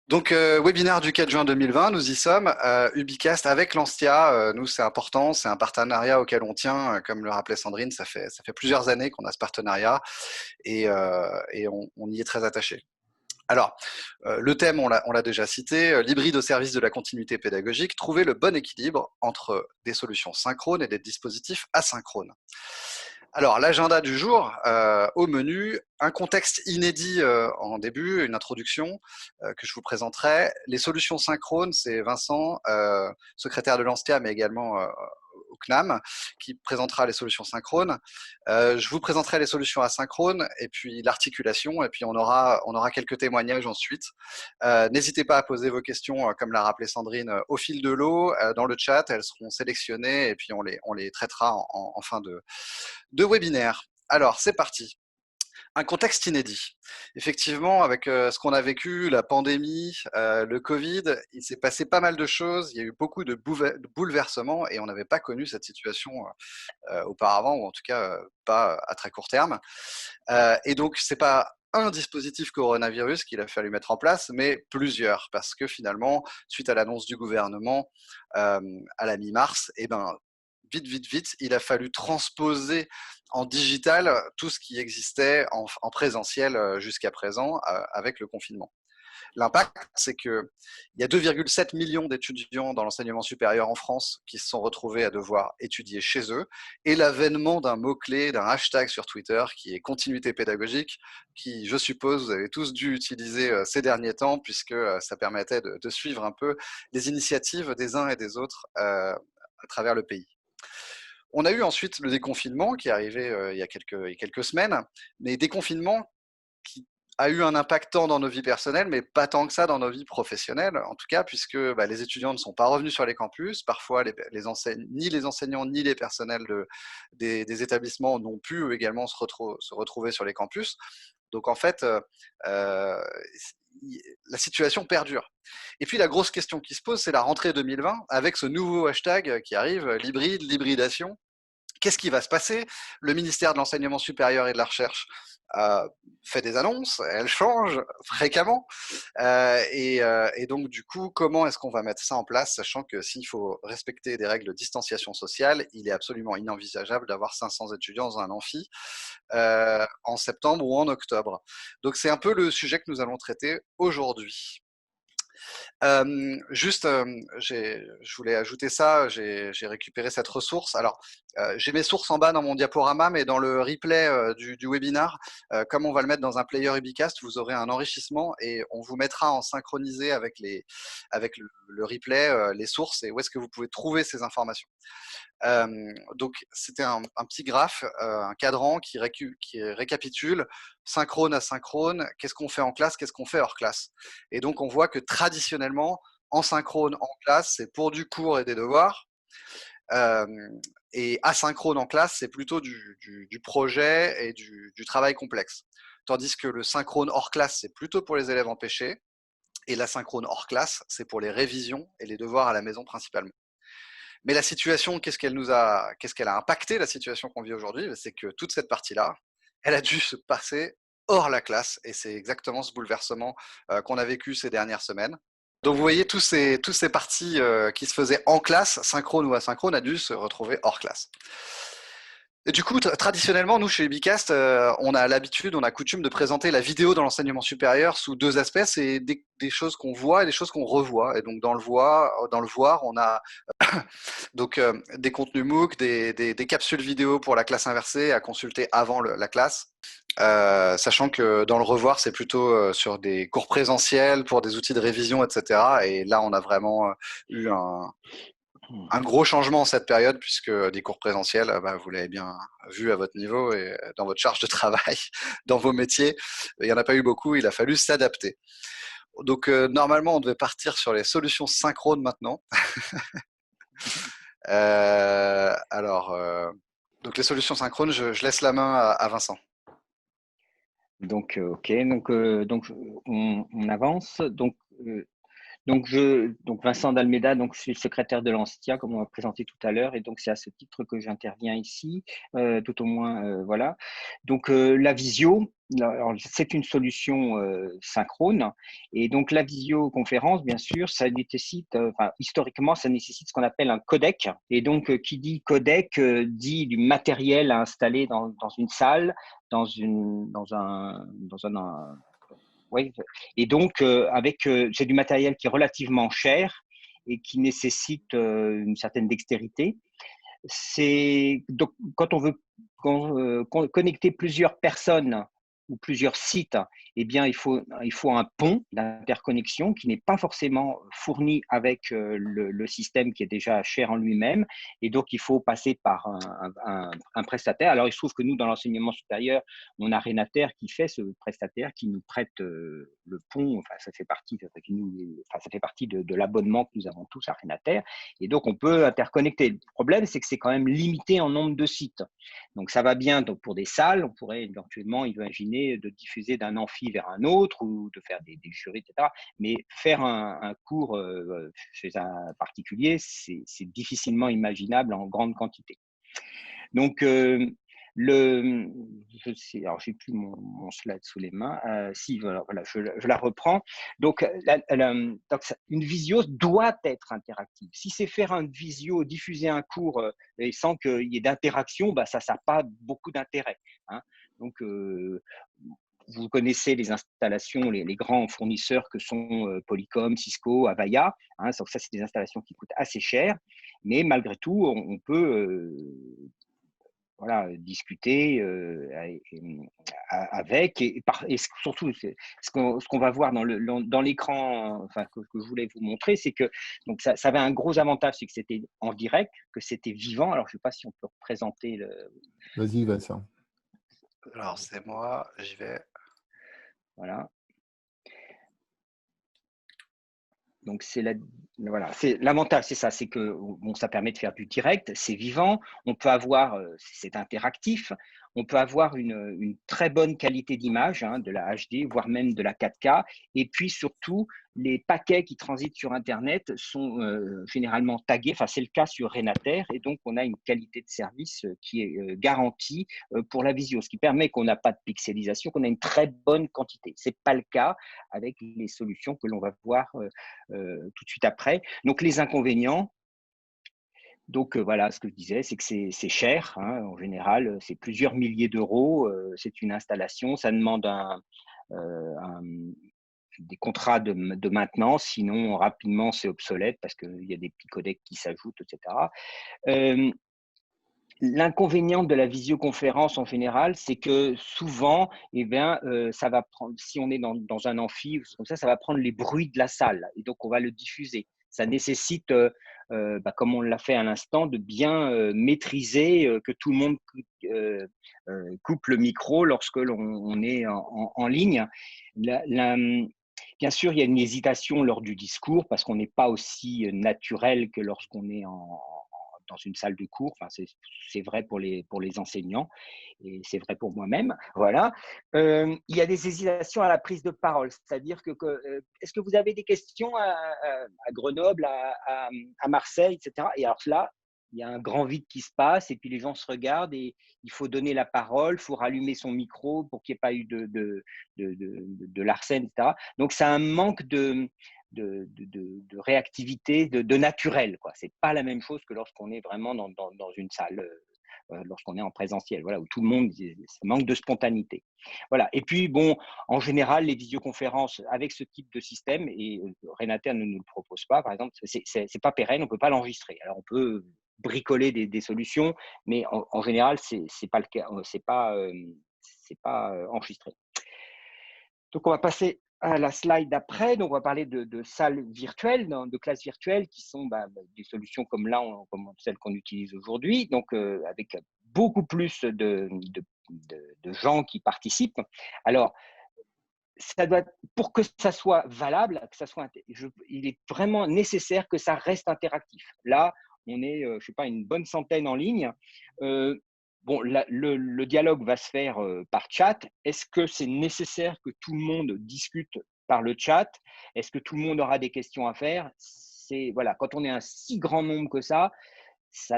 Donc, webinaire du 4 juin 2020, nous y sommes. Ubicast avec Lancia, nous c'est important, c'est un partenariat auquel on tient, comme le rappelait Sandrine, ça fait plusieurs années qu'on a ce partenariat et on y est très attaché. Alors, le thème, on l'a déjà cité, l'hybride au service de la continuité pédagogique, trouver le bon équilibre entre des solutions synchrones et des dispositifs asynchrones. Alors, l'agenda du jour, au menu, un contexte inédit en début, une introduction que je vous présenterai. Les solutions synchrones, c'est Vincent, secrétaire de l'ANSTIA, mais également au CNAM, qui présentera les solutions synchrones. Je vous présenterai les solutions asynchrones et puis l'articulation, et puis on aura quelques témoignages ensuite. N'hésitez pas à poser vos questions, comme l'a rappelé Sandrine, au fil de l'eau, dans le chat, elles seront sélectionnées et puis on les traitera en fin de webinaire. Alors, c'est parti. Un contexte inédit. Effectivement, avec ce qu'on a vécu, la pandémie, le Covid, il s'est passé pas mal de choses. Il y a eu beaucoup de bouleversements et on n'avait pas connu cette situation auparavant, ou en tout cas pas à très court terme. Et donc, c'est pas un dispositif coronavirus qu'il a fallu mettre en place, mais plusieurs, parce que finalement, suite à l'annonce du gouvernement à la mi-mars, eh ben, vite, il a fallu transposer en digital tout ce qui existait en présentiel jusqu'à présent avec le confinement. L'impact, c'est qu'il y a 2,7 millions d'étudiants dans l'enseignement supérieur en France qui se sont retrouvés à devoir étudier chez eux, et l'avènement d'un mot-clé, d'un hashtag sur Twitter qui est continuité pédagogique, qui, je suppose, vous avez tous dû utiliser ces derniers temps, puisque ça permettait de suivre un peu les initiatives des uns et des autres à travers le pays. On a eu ensuite le déconfinement qui est arrivé il y a quelques semaines, mais déconfinement qui a eu un impact tant dans nos vies personnelles, mais pas tant que ça dans nos vies professionnelles, en tout cas, puisque les étudiants ne sont pas revenus sur les campus. Parfois, ni les enseignants ni les personnels des établissements n'ont pu également se retrouver sur les campus. Donc, en fait, la situation perdure. Et puis, la grosse question qui se pose, c'est la rentrée 2020, avec ce nouveau hashtag qui arrive, l'hybride, l'hybridation. Qu'est-ce qui va se passer? Le ministère de l'Enseignement supérieur et de la Recherche fait des annonces, elles changent fréquemment. Et donc, du coup, comment est-ce qu'on va mettre ça en place, sachant que s'il faut respecter des règles de distanciation sociale, il est absolument inenvisageable d'avoir 500 étudiants dans un amphi en septembre ou en octobre. Donc, c'est un peu le sujet que nous allons traiter aujourd'hui. Juste, je voulais ajouter ça, j'ai récupéré cette ressource. Alors, j'ai mes sources en bas dans mon diaporama, mais dans le replay du webinar, comme on va le mettre dans un player Ubicast, vous aurez un enrichissement et on vous mettra en synchronisé avec le replay, les sources et où est-ce que vous pouvez trouver ces informations. Donc, c'était un petit graphe, un cadran qui récapitule synchrone, asynchrone, qu'est-ce qu'on fait en classe, qu'est-ce qu'on fait hors classe. Et donc, on voit que traditionnellement, en synchrone en classe, c'est pour du cours et des devoirs. Et asynchrone en classe, c'est plutôt du projet et du travail complexe. Tandis que le synchrone hors classe, c'est plutôt pour les élèves empêchés. Et l'asynchrone hors classe, c'est pour les révisions et les devoirs à la maison principalement. Mais la situation, qu'est-ce qu'elle a impacté la situation qu'on vit aujourd'hui? C'est que toute cette partie-là, elle a dû se passer hors la classe, et c'est exactement ce bouleversement qu'on a vécu ces dernières semaines. Donc vous voyez, tous ces parties qui se faisaient en classe, synchrone ou asynchrone, a dû se retrouver hors classe. Et du coup, traditionnellement, nous, chez Ubicast, on a coutume de présenter la vidéo dans l'enseignement supérieur sous deux aspects. C'est des choses qu'on voit et des choses qu'on revoit. Et donc, dans le voir, on a donc des contenus MOOC, des capsules vidéo pour la classe inversée à consulter avant la classe. Sachant que dans le revoir, c'est plutôt sur des cours présentiels pour des outils de révision, etc. Et là, on a vraiment eu un gros changement en cette période, puisque des cours présentiels, vous l'avez bien vu à votre niveau et dans votre charge de travail, dans vos métiers, il n'y en a pas eu beaucoup, il a fallu s'adapter. Donc normalement, on devait partir sur les solutions synchrones maintenant. Donc les solutions synchrones, je laisse la main à Vincent. Donc, ok, donc on avance. Donc Vincent d'Almeida, donc je suis secrétaire de l'ANSTIA, comme on m'a présenté tout à l'heure, et donc c'est à ce titre que j'interviens ici, tout au moins, voilà. Donc, la visio, c'est une solution synchrone. Et donc, la visioconférence, bien sûr, ça nécessite, historiquement, ça nécessite ce qu'on appelle un codec. Et donc, qui dit codec dit du matériel à installer dans une salle, oui. Et donc, c'est du matériel qui est relativement cher et qui nécessite une certaine dextérité. Donc, quand on veut connecter plusieurs personnes ou plusieurs sites, eh bien, il faut un pont d'interconnexion qui n'est pas forcément fourni avec le système qui est déjà cher en lui-même. Et donc, il faut passer par un prestataire. Alors, il se trouve que nous, dans l'enseignement supérieur, on a Renater qui fait ce prestataire, qui nous prête le pont. Enfin, ça fait partie, ça fait partie de l'abonnement que nous avons tous à Renater. Et donc, on peut interconnecter. Le problème, c'est que c'est quand même limité en nombre de sites. Donc, ça va bien donc, pour des salles. On pourrait éventuellement imaginer de diffuser d'un amphi vers un autre ou de faire des jurys, etc. Mais faire un cours chez un particulier, c'est difficilement imaginable en grande quantité. Donc, alors j'ai plus mon slide sous les mains. Si, voilà, je la reprends. Donc, une visio doit être interactive. Si c'est faire un visio, diffuser un cours et sans qu'il y ait d'interaction, ça n'a pas beaucoup d'intérêt. Hein. Donc, vous connaissez les installations, les grands fournisseurs que sont Polycom, Cisco, Avaya. Hein, donc ça, c'est des installations qui coûtent assez cher, mais malgré tout, on peut discuter avec et surtout ce qu'on va voir dans l'écran, que je voulais vous montrer, c'est que donc ça avait un gros avantage, c'est que c'était en direct, que c'était vivant. Alors je ne sais pas si on peut représenter le. Vas-y, Vincent. Alors c'est moi, j'y vais. Voilà. Donc c'est l'avantage, c'est ça, c'est que ça permet de faire du direct, c'est vivant, on peut avoir, c'est interactif, on peut avoir une très bonne qualité d'image, de la HD, voire même de la 4K, et puis surtout les paquets qui transitent sur Internet sont généralement tagués, c'est le cas sur Renater, et donc on a une qualité de service qui est garantie pour la visio, ce qui permet qu'on n'a pas de pixelisation, qu'on a une très bonne quantité. C'est pas le cas avec les solutions que l'on va voir tout de suite après. Donc, les inconvénients, donc voilà, ce que je disais, c'est que c'est cher, en général, c'est plusieurs milliers d'euros, c'est une installation, ça demande des contrats de maintenance, sinon rapidement c'est obsolète parce qu'il y a des petits codecs qui s'ajoutent, etc. L'inconvénient de la visioconférence en général, c'est que souvent, ça va prendre, si on est dans un amphi, comme ça va prendre les bruits de la salle et donc on va le diffuser. Ça nécessite, comme on l'a fait à l'instant, de bien maîtriser, que tout le monde coupe le micro lorsque l'on est en ligne. Bien sûr, il y a une hésitation lors du discours parce qu'on n'est pas aussi naturel que lorsqu'on est dans une salle de cours. C'est vrai pour les enseignants et c'est vrai pour moi-même. Voilà. Il y a des hésitations à la prise de parole, c'est-à-dire est-ce que vous avez des questions à Grenoble, à Marseille, etc. Et alors là, il y a un grand vide qui se passe et puis les gens se regardent et il faut donner la parole, il faut rallumer son micro pour qu'il n'y ait pas eu de larcène, etc. Donc, c'est un manque de réactivité, de naturel. Ce n'est pas la même chose que lorsqu'on est vraiment dans une salle, lorsqu'on est en présentiel, où tout le monde, ça manque de spontanéité. Voilà. Et puis, en général, les visioconférences avec ce type de système, et Renater ne nous le propose pas, par exemple, c'est pas pérenne, on ne peut pas l'enregistrer. Alors, on peut bricoler des solutions, mais en général, c'est pas le cas, c'est pas enregistré. Donc, on va passer à la slide d'après. Donc, on va parler de salles virtuelles, de classes virtuelles qui sont des solutions comme comme celles qu'on utilise aujourd'hui, donc avec beaucoup plus de gens qui participent. Alors, pour que ça soit valable, il est vraiment nécessaire que ça reste interactif. Là, on est, je sais pas, une bonne centaine en ligne. Le dialogue va se faire par chat. Est-ce que c'est nécessaire que tout le monde discute par le chat? Est-ce que tout le monde aura des questions à faire? Quand on est un si grand nombre que ça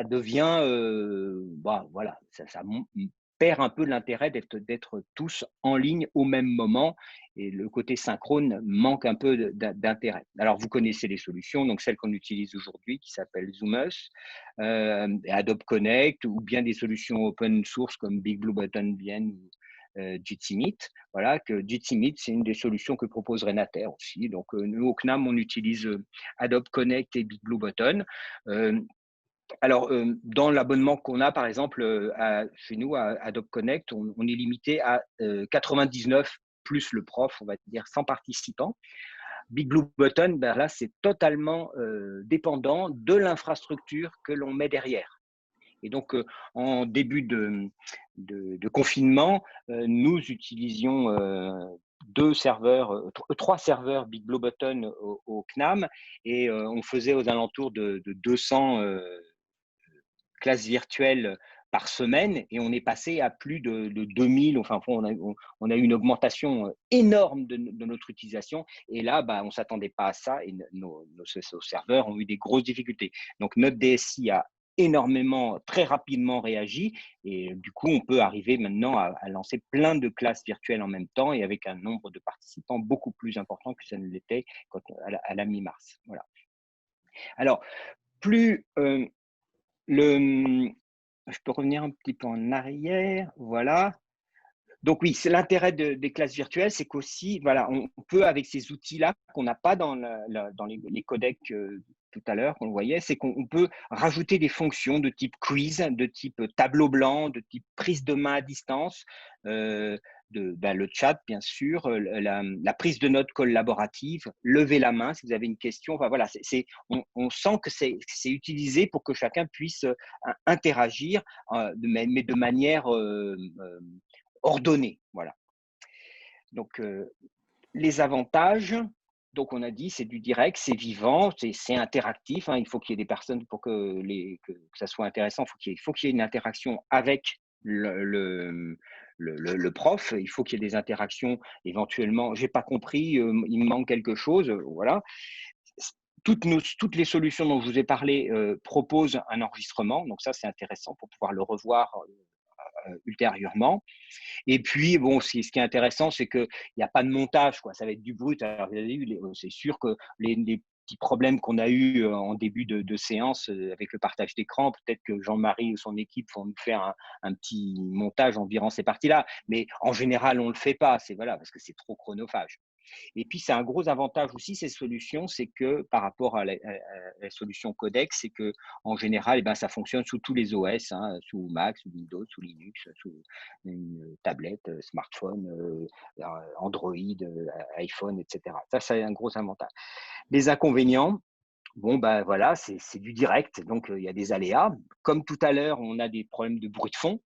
devient, perd un peu l'intérêt d'être tous en ligne au même moment et le côté synchrone manque un peu d'intérêt. Alors, vous connaissez les solutions, donc celles qu'on utilise aujourd'hui qui s'appellent Zoomus, Adobe Connect ou bien des solutions open source comme Big Blue Button viennent ou Jitsi Meet. Voilà, que Jitsi Meet, c'est une des solutions que propose Renater aussi. Donc, nous, au CNAM, on utilise Adobe Connect et Big Blue Button. Alors, dans l'abonnement qu'on a, par exemple, chez nous, à Adobe Connect, on est limité à 99 plus le prof, on va dire 100 participants. Big Blue Button, ben là, c'est totalement dépendant de l'infrastructure que l'on met derrière. Et donc, en début de confinement, nous utilisions trois serveurs Big Blue Button au CNAM et on faisait aux alentours de 200 classes virtuelles par semaine et on est passé à plus de 2000. Enfin, on a eu une augmentation énorme de notre utilisation et là, bah, on ne s'attendait pas à ça et nos serveurs ont eu des grosses difficultés. Donc, notre DSI a énormément, très rapidement réagi et du coup, on peut arriver maintenant à lancer plein de classes virtuelles en même temps et avec un nombre de participants beaucoup plus important que ça ne l'était à la mi-mars. Voilà. Alors, plus je peux revenir un petit peu en arrière, voilà. Donc oui, c'est l'intérêt des classes virtuelles, c'est qu'aussi, voilà, on peut avec ces outils-là qu'on n'a pas dans les codecs tout à l'heure, qu'on le voyait, c'est qu'on peut rajouter des fonctions de type quiz, de type tableau blanc, de type prise de main à distance, le chat bien sûr, la prise de notes collaborative, lever la main si vous avez une question. Enfin voilà, on sent que c'est utilisé pour que chacun puisse interagir, mais de manière ordonnée. Voilà. Donc, les avantages, donc on a dit, c'est du direct, c'est vivant, c'est interactif. Hein, il faut qu'il y ait des personnes pour que ça soit intéressant. Il faut qu'il y ait une interaction avec le prof. Il faut qu'il y ait des interactions éventuellement. J'ai pas compris, il me manque quelque chose. Voilà. Toutes les solutions dont je vous ai parlé proposent un enregistrement. Donc ça, c'est intéressant pour pouvoir le revoir ultérieurement. Et puis, bon, ce qui est intéressant, c'est qu'il n'y a pas de montage, quoi. Ça va être du brut. Alors, c'est sûr que les petits problèmes qu'on a eu en début de séance avec le partage d'écran, peut-être que Jean-Marie ou son équipe vont nous faire un petit montage en virant ces parties-là. Mais en général, on ne le fait pas. Voilà, parce que c'est trop chronophage. Et puis, c'est un gros avantage aussi, ces solutions, c'est que par rapport à la solution Codex, c'est que en général, eh ben, ça fonctionne sous tous les OS, hein, sous Mac, sous Windows, sous Linux, sous une tablette, smartphone, Android, iPhone, etc. Ça, c'est un gros avantage. Les inconvénients, bon, ben voilà, c'est du direct, donc il y a des aléas. Comme tout à l'heure, on a des problèmes de bruit de fond.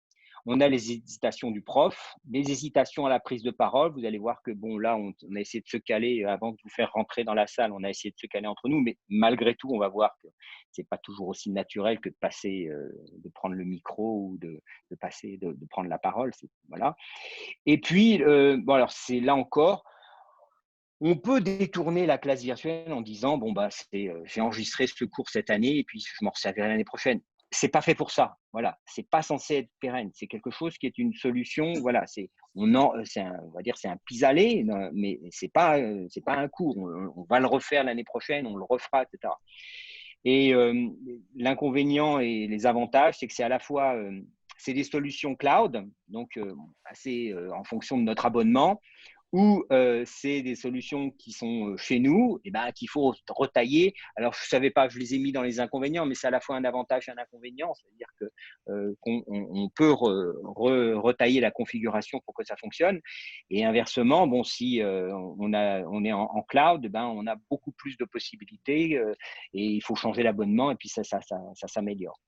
On a les hésitations du prof, les hésitations à la prise de parole. Vous allez voir que, bon, là, on a essayé de se caler avant de vous faire rentrer dans la salle. On a essayé de se caler entre nous, mais malgré tout, on va voir que c'est pas toujours aussi naturel que de passer, de prendre le micro ou de passer, de prendre la parole. Voilà. Et puis, bon, alors, c'est là encore, on peut détourner la classe virtuelle en disant, bon, bah, j'ai enregistré ce cours cette année et puis je m'en resservirai l'année prochaine. C'est pas fait pour ça. Voilà, c'est pas censé être pérenne. C'est quelque chose qui est une solution. Voilà, on va dire, c'est un pis-aller, mais c'est pas un cours. On va le refaire l'année prochaine, on le refera, etc. Et l'inconvénient et les avantages, c'est que c'est à la fois, c'est des solutions cloud, donc assez en fonction de notre abonnement, ou c'est des solutions qui sont chez nous, et ben, qu'il faut retailler. Alors, je ne savais pas, je les ai mis dans les inconvénients, mais c'est à la fois un avantage et un inconvénient. C'est-à-dire qu'on peut retailler la configuration pour que ça fonctionne. Et inversement, bon, si on est en cloud, ben, on a beaucoup plus de possibilités et il faut changer l'abonnement et puis ça s'améliore.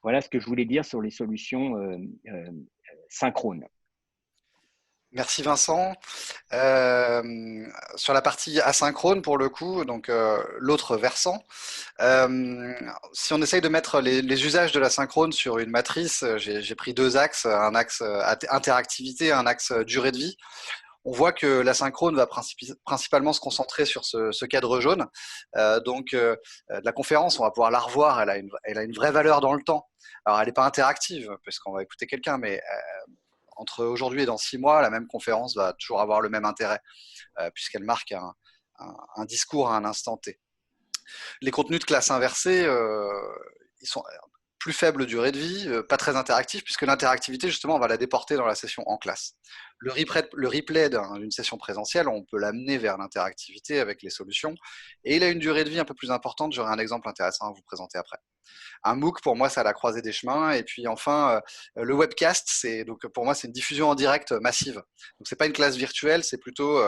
Voilà ce que je voulais dire sur les solutions synchrones. Merci Vincent. Sur la partie asynchrone, pour le coup, donc l'autre versant, si on essaye de mettre les usages de l'asynchrone sur une matrice, j'ai pris deux axes, un axe interactivité, un axe durée de vie. On voit que l'asynchrone va principalement se concentrer sur ce cadre jaune. La conférence, on va pouvoir la revoir, elle a une vraie valeur dans le temps. Alors, elle n'est pas interactive, puisqu'on va écouter quelqu'un, mais entre aujourd'hui et dans 6 mois, la même conférence va toujours avoir le même intérêt, puisqu'elle marque un discours à un instant T. Les contenus de classe inversée, ils sont plus faible durée de vie, pas très interactif, puisque l'interactivité, justement, on va la déporter dans la session en classe. Le replay d'une session présentielle, on peut l'amener vers l'interactivité avec les solutions, et il a une durée de vie un peu plus importante. J'aurai un exemple intéressant à vous présenter après. Un MOOC, pour moi, c'est à la croisée des chemins. Et puis enfin, le webcast, donc pour moi, c'est une diffusion en direct massive. Donc c'est pas une classe virtuelle, c'est plutôt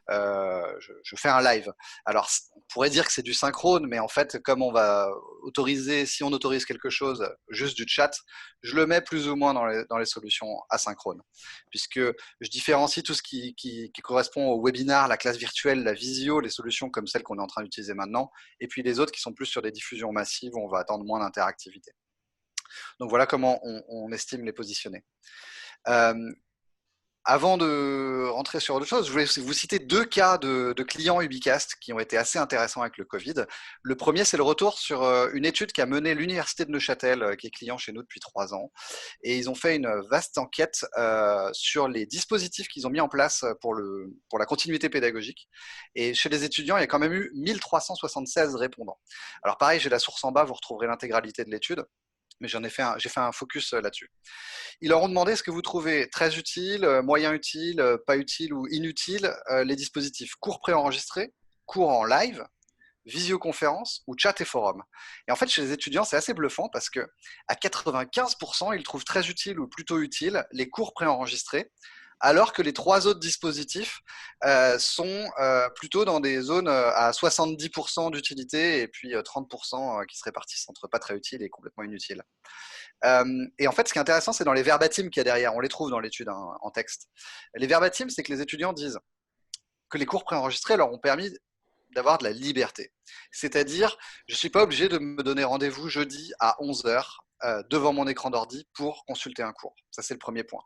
je fais un live. Alors on pourrait dire que c'est du synchrone, mais en fait, comme on va autoriser, si on autorise quelque chose, juste du chat, je le mets plus ou moins dans les solutions asynchrones, puisque je différencie tout ce qui correspond au webinar, la classe virtuelle, la visio, les solutions comme celles qu'on est en train d'utiliser maintenant, et puis les autres qui sont plus sur des diffusions massives où on va attendre moins d'interactivité. Donc voilà comment on estime les positionner. Avant de rentrer sur autre chose, je voulais vous citer 2 cas de clients Ubicast qui ont été assez intéressants avec le Covid. Le premier, c'est le retour sur une étude qu'a menée l'Université de Neuchâtel, qui est client chez nous depuis 3 ans. Et ils ont fait une vaste enquête sur les dispositifs qu'ils ont mis en place pour la continuité pédagogique. Et chez les étudiants, il y a quand même eu 1376 répondants. Alors pareil, j'ai la source en bas, vous retrouverez l'intégralité de l'étude, mais j'ai fait un focus là-dessus. Ils leur ont demandé est-ce que vous trouvez très utile, moyen utile, pas utile ou inutile les dispositifs cours préenregistrés, cours en live, visioconférence ou chat et forum. Et en fait, chez les étudiants, c'est assez bluffant parce que à 95%, ils trouvent très utile ou plutôt utile les cours préenregistrés, alors que les 3 autres dispositifs sont plutôt dans des zones à 70% d'utilité et puis 30% qui se répartissent entre pas très utile et complètement inutile. Et en fait, ce qui est intéressant, c'est dans les verbatims qu'il y a derrière. On les trouve dans l'étude en texte. Les verbatims, c'est que les étudiants disent que les cours préenregistrés leur ont permis d'avoir de la liberté. C'est-à-dire, je ne suis pas obligé de me donner rendez-vous jeudi à 11h devant mon écran d'ordi pour consulter un cours. Ça, c'est le premier point.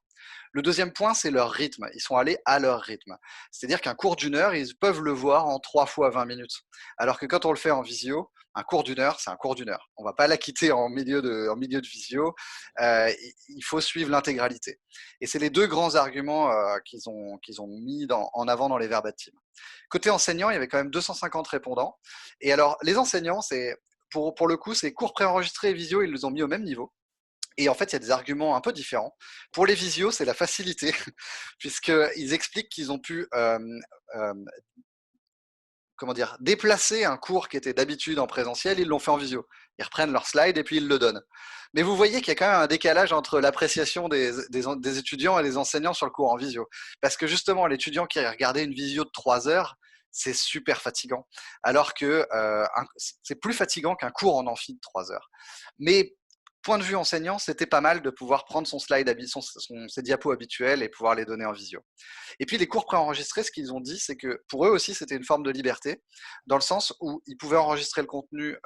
Le deuxième point, c'est leur rythme. Ils sont allés à leur rythme. C'est-à-dire qu'un cours d'1 heure, ils peuvent le voir en 3 fois 20 minutes. Alors que quand on le fait en visio, un cours d'1 heure, c'est un cours d'1 heure. On ne va pas la quitter en milieu de visio. Il faut suivre l'intégralité. Et c'est les 2 grands arguments qu'ils ont mis en avant dans les verbatims. Côté enseignant, il y avait quand même 250 répondants. Et alors, les enseignants, pour le coup, c'est cours préenregistrés et visio, ils les ont mis au même niveau. Et en fait, il y a des arguments un peu différents. Pour les visios, c'est la facilité, puisqu'ils expliquent qu'ils ont pu déplacer un cours qui était d'habitude en présentiel, ils l'ont fait en visio. Ils reprennent leur slide et puis ils le donnent. Mais vous voyez qu'il y a quand même un décalage entre l'appréciation des étudiants et des enseignants sur le cours en visio. Parce que justement, l'étudiant qui a regardé une visio de 3 heures, c'est super fatigant. Alors que c'est plus fatigant qu'un cours en amphi de 3 heures. Mais point de vue enseignant, c'était pas mal de pouvoir prendre son slide, ses diapos habituels et pouvoir les donner en visio. Et puis les cours préenregistrés, ce qu'ils ont dit, c'est que pour eux aussi, c'était une forme de liberté, dans le sens où ils pouvaient enregistrer le contenu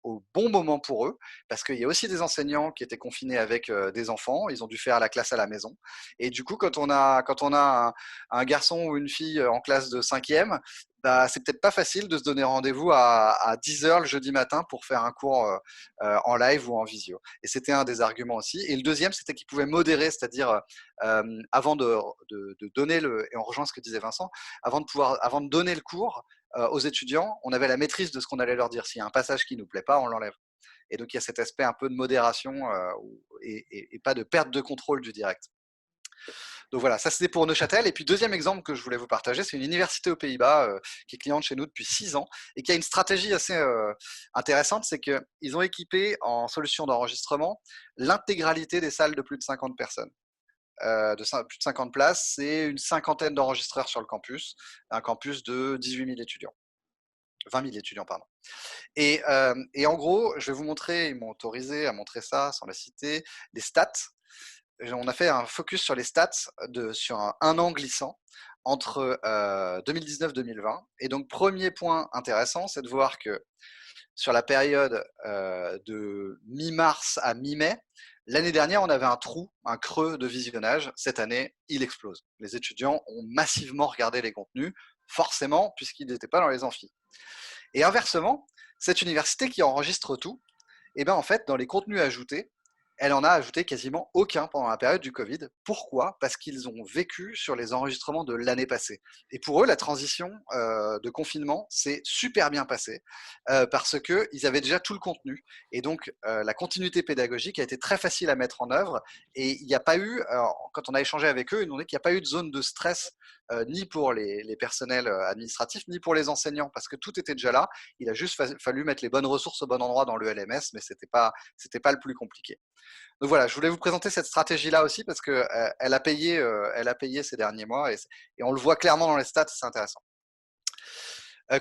au bon moment pour eux, parce qu'il y a aussi des enseignants qui étaient confinés avec des enfants, ils ont dû faire la classe à la maison. Et du coup, quand on a un garçon ou une fille en classe de 5e, bah, c'est peut-être pas facile de se donner rendez-vous à 10h le jeudi matin pour faire un cours en live ou en visio. Et c'était un des arguments aussi. Et le deuxième, c'était qu'ils pouvaient modérer, c'est-à-dire avant de donner et on rejoint ce que disait Vincent, avant de donner le cours aux étudiants, on avait la maîtrise de ce qu'on allait leur dire. S'il y a un passage qui ne nous plaît pas, on l'enlève. Et donc il y a cet aspect un peu de modération et pas de perte de contrôle du direct. Donc voilà, ça c'était pour Neuchâtel. Et puis deuxième exemple que je voulais vous partager, c'est une université aux Pays-Bas qui est cliente chez nous depuis 6 ans et qui a une stratégie assez intéressante, c'est qu'ils ont équipé en solution d'enregistrement l'intégralité des salles de plus de 50 personnes. Plus de 50 places, c'est une cinquantaine d'enregistreurs sur le campus, un campus de 18 000 étudiants. 20 000 étudiants, pardon. Et en gros, je vais vous montrer, ils m'ont autorisé à montrer ça sans la citer, les stats. On a fait un focus sur les stats sur un an glissant entre 2019-2020. Et donc, premier point intéressant, c'est de voir que sur la période de mi-mars à mi-mai, L'année dernière, on avait un trou, un creux de visionnage. Cette année, il explose. Les étudiants ont massivement regardé les contenus, forcément, puisqu'ils n'étaient pas dans les amphis. Et inversement, cette université qui enregistre tout, et ben en fait, dans les contenus ajoutés, elle en a ajouté quasiment aucun pendant la période du Covid. Pourquoi? Parce qu'ils ont vécu sur les enregistrements de l'année passée. Et pour eux, la transition de confinement s'est super bien passée parce qu'ils avaient déjà tout le contenu. Et donc, la continuité pédagogique a été très facile à mettre en œuvre. Et il n'y a pas eu, quand on a échangé avec eux, ils nous ont dit qu'il n'y a pas eu de zone de stress ni pour les personnels administratifs, ni pour les enseignants, parce que tout était déjà là. Il a juste fallu mettre les bonnes ressources au bon endroit dans le LMS, mais c'était pas le plus compliqué. Donc voilà, je voulais vous présenter cette stratégie-là aussi parce que elle a payé ces derniers mois et on le voit clairement dans les stats, c'est intéressant.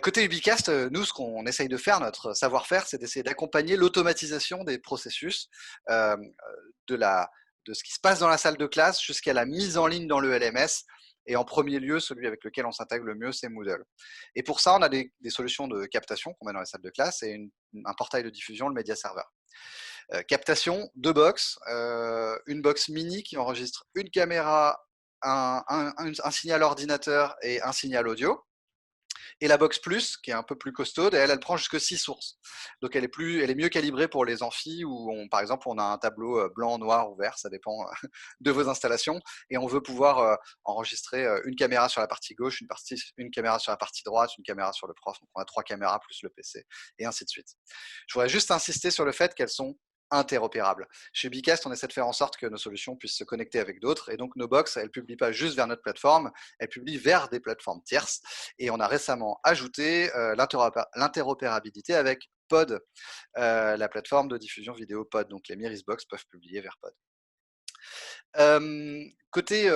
Côté Ubicast, nous, ce qu'on essaye de faire, notre savoir-faire, c'est d'essayer d'accompagner l'automatisation des processus de, de ce qui se passe dans la salle de classe jusqu'à la mise en ligne dans le LMS. Et en premier lieu, celui avec lequel on s'intègre le mieux, c'est Moodle. Et pour ça, on a des solutions de captation qu'on met dans les salles de classe et un portail de diffusion, le Media Server. Captation, deux box, une box mini qui enregistre une caméra, un signal ordinateur et un signal audio. Et la box plus, qui est un peu plus costaude, elle prend jusque 6 sources. Donc elle est mieux calibrée pour les amphis où, par exemple, on a un tableau blanc, noir ou vert, ça dépend de vos installations, et on veut pouvoir enregistrer une caméra sur la partie gauche, une caméra sur la partie droite, une caméra sur le prof. Donc on a 3 caméras plus le PC, et ainsi de suite. Je voudrais juste insister sur le fait qu'elles sont interopérables. Chez Bicast, on essaie de faire en sorte que nos solutions puissent se connecter avec d'autres. Et donc, nos box, elles ne publient pas juste vers notre plateforme, elles publient vers des plateformes tierces. Et on a récemment ajouté l'interopérabilité avec Pod, la plateforme de diffusion vidéo Pod. Donc, les Mirisbox peuvent publier vers Pod. Côté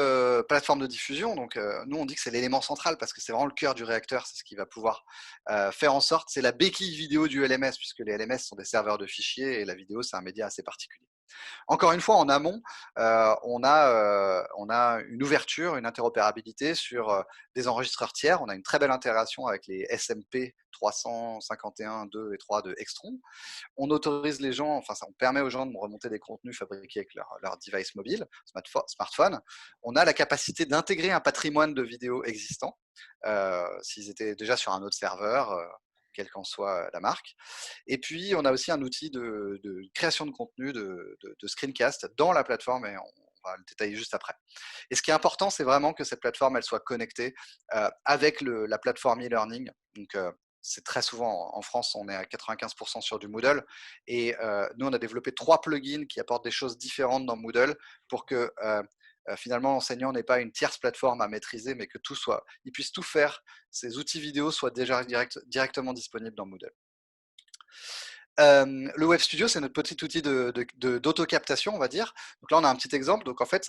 plateforme de diffusion, donc nous on dit que c'est l'élément central parce que c'est vraiment le cœur du réacteur, c'est ce qui va pouvoir faire en sorte, c'est la béquille vidéo du LMS puisque les LMS sont des serveurs de fichiers et la vidéo c'est un média assez particulier. Encore une fois, en amont, on a une ouverture, une interopérabilité sur des enregistreurs tiers. On a une très belle intégration avec les SMP 351, 2 et 3 de Extron. On autorise les gens, enfin, on permet aux gens de remonter des contenus fabriqués avec leur device mobile, smartphone. On a la capacité d'intégrer un patrimoine de vidéos existant, s'ils étaient déjà sur un autre serveur, quelle qu'en soit la marque. Et puis, on a aussi un outil de création de contenu, de screencast dans la plateforme, et on va le détailler juste après. Et ce qui est important, c'est vraiment que cette plateforme, elle soit connectée avec la plateforme e-learning. Donc, c'est très souvent, en France, on est à 95% sur du Moodle. Et nous, on a développé 3 plugins qui apportent des choses différentes dans Moodle pour que finalement l'enseignant n'ait pas une tierce plateforme à maîtriser, mais que il puisse tout faire, ces outils vidéo soient déjà directement disponibles dans Moodle. Le Web Studio, c'est notre petit outil d'auto-captation, on va dire. Donc là, on a un petit exemple. Donc en fait,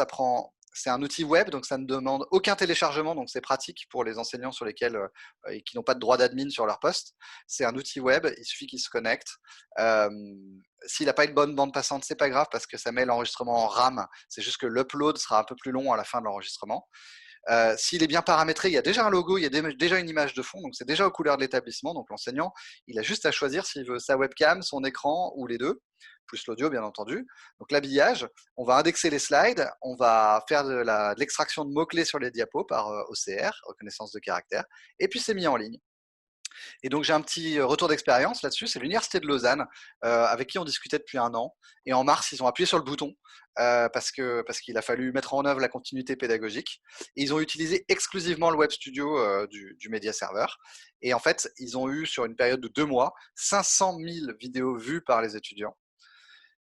c'est un outil web, donc ça ne demande aucun téléchargement, donc c'est pratique pour les enseignants qui n'ont pas de droit d'admin sur leur poste. C'est un outil web, il suffit qu'ils se connectent. S'il n'a pas une bonne bande passante, c'est pas grave parce que ça met l'enregistrement en RAM. C'est juste que l'upload sera un peu plus long à la fin de l'enregistrement. S'il est bien paramétré, il y a déjà un logo, il y a déjà une image de fond, donc c'est déjà aux couleurs de l'établissement. Donc l'enseignant, il a juste à choisir s'il veut sa webcam, son écran ou les deux, plus l'audio bien entendu. Donc l'habillage, on va indexer les slides, on va faire de l'extraction de mots-clés sur les diapos par OCR, reconnaissance de caractère, et puis c'est mis en ligne. Et donc j'ai un petit retour d'expérience là-dessus, c'est l'Université de Lausanne, avec qui on discutait depuis 1 an. Et en mars, ils ont appuyé sur le bouton parce qu'il a fallu mettre en œuvre la continuité pédagogique. Et ils ont utilisé exclusivement le Web Studio du Media Server. Et en fait, ils ont eu sur une période de 2 mois 500 000 vidéos vues par les étudiants,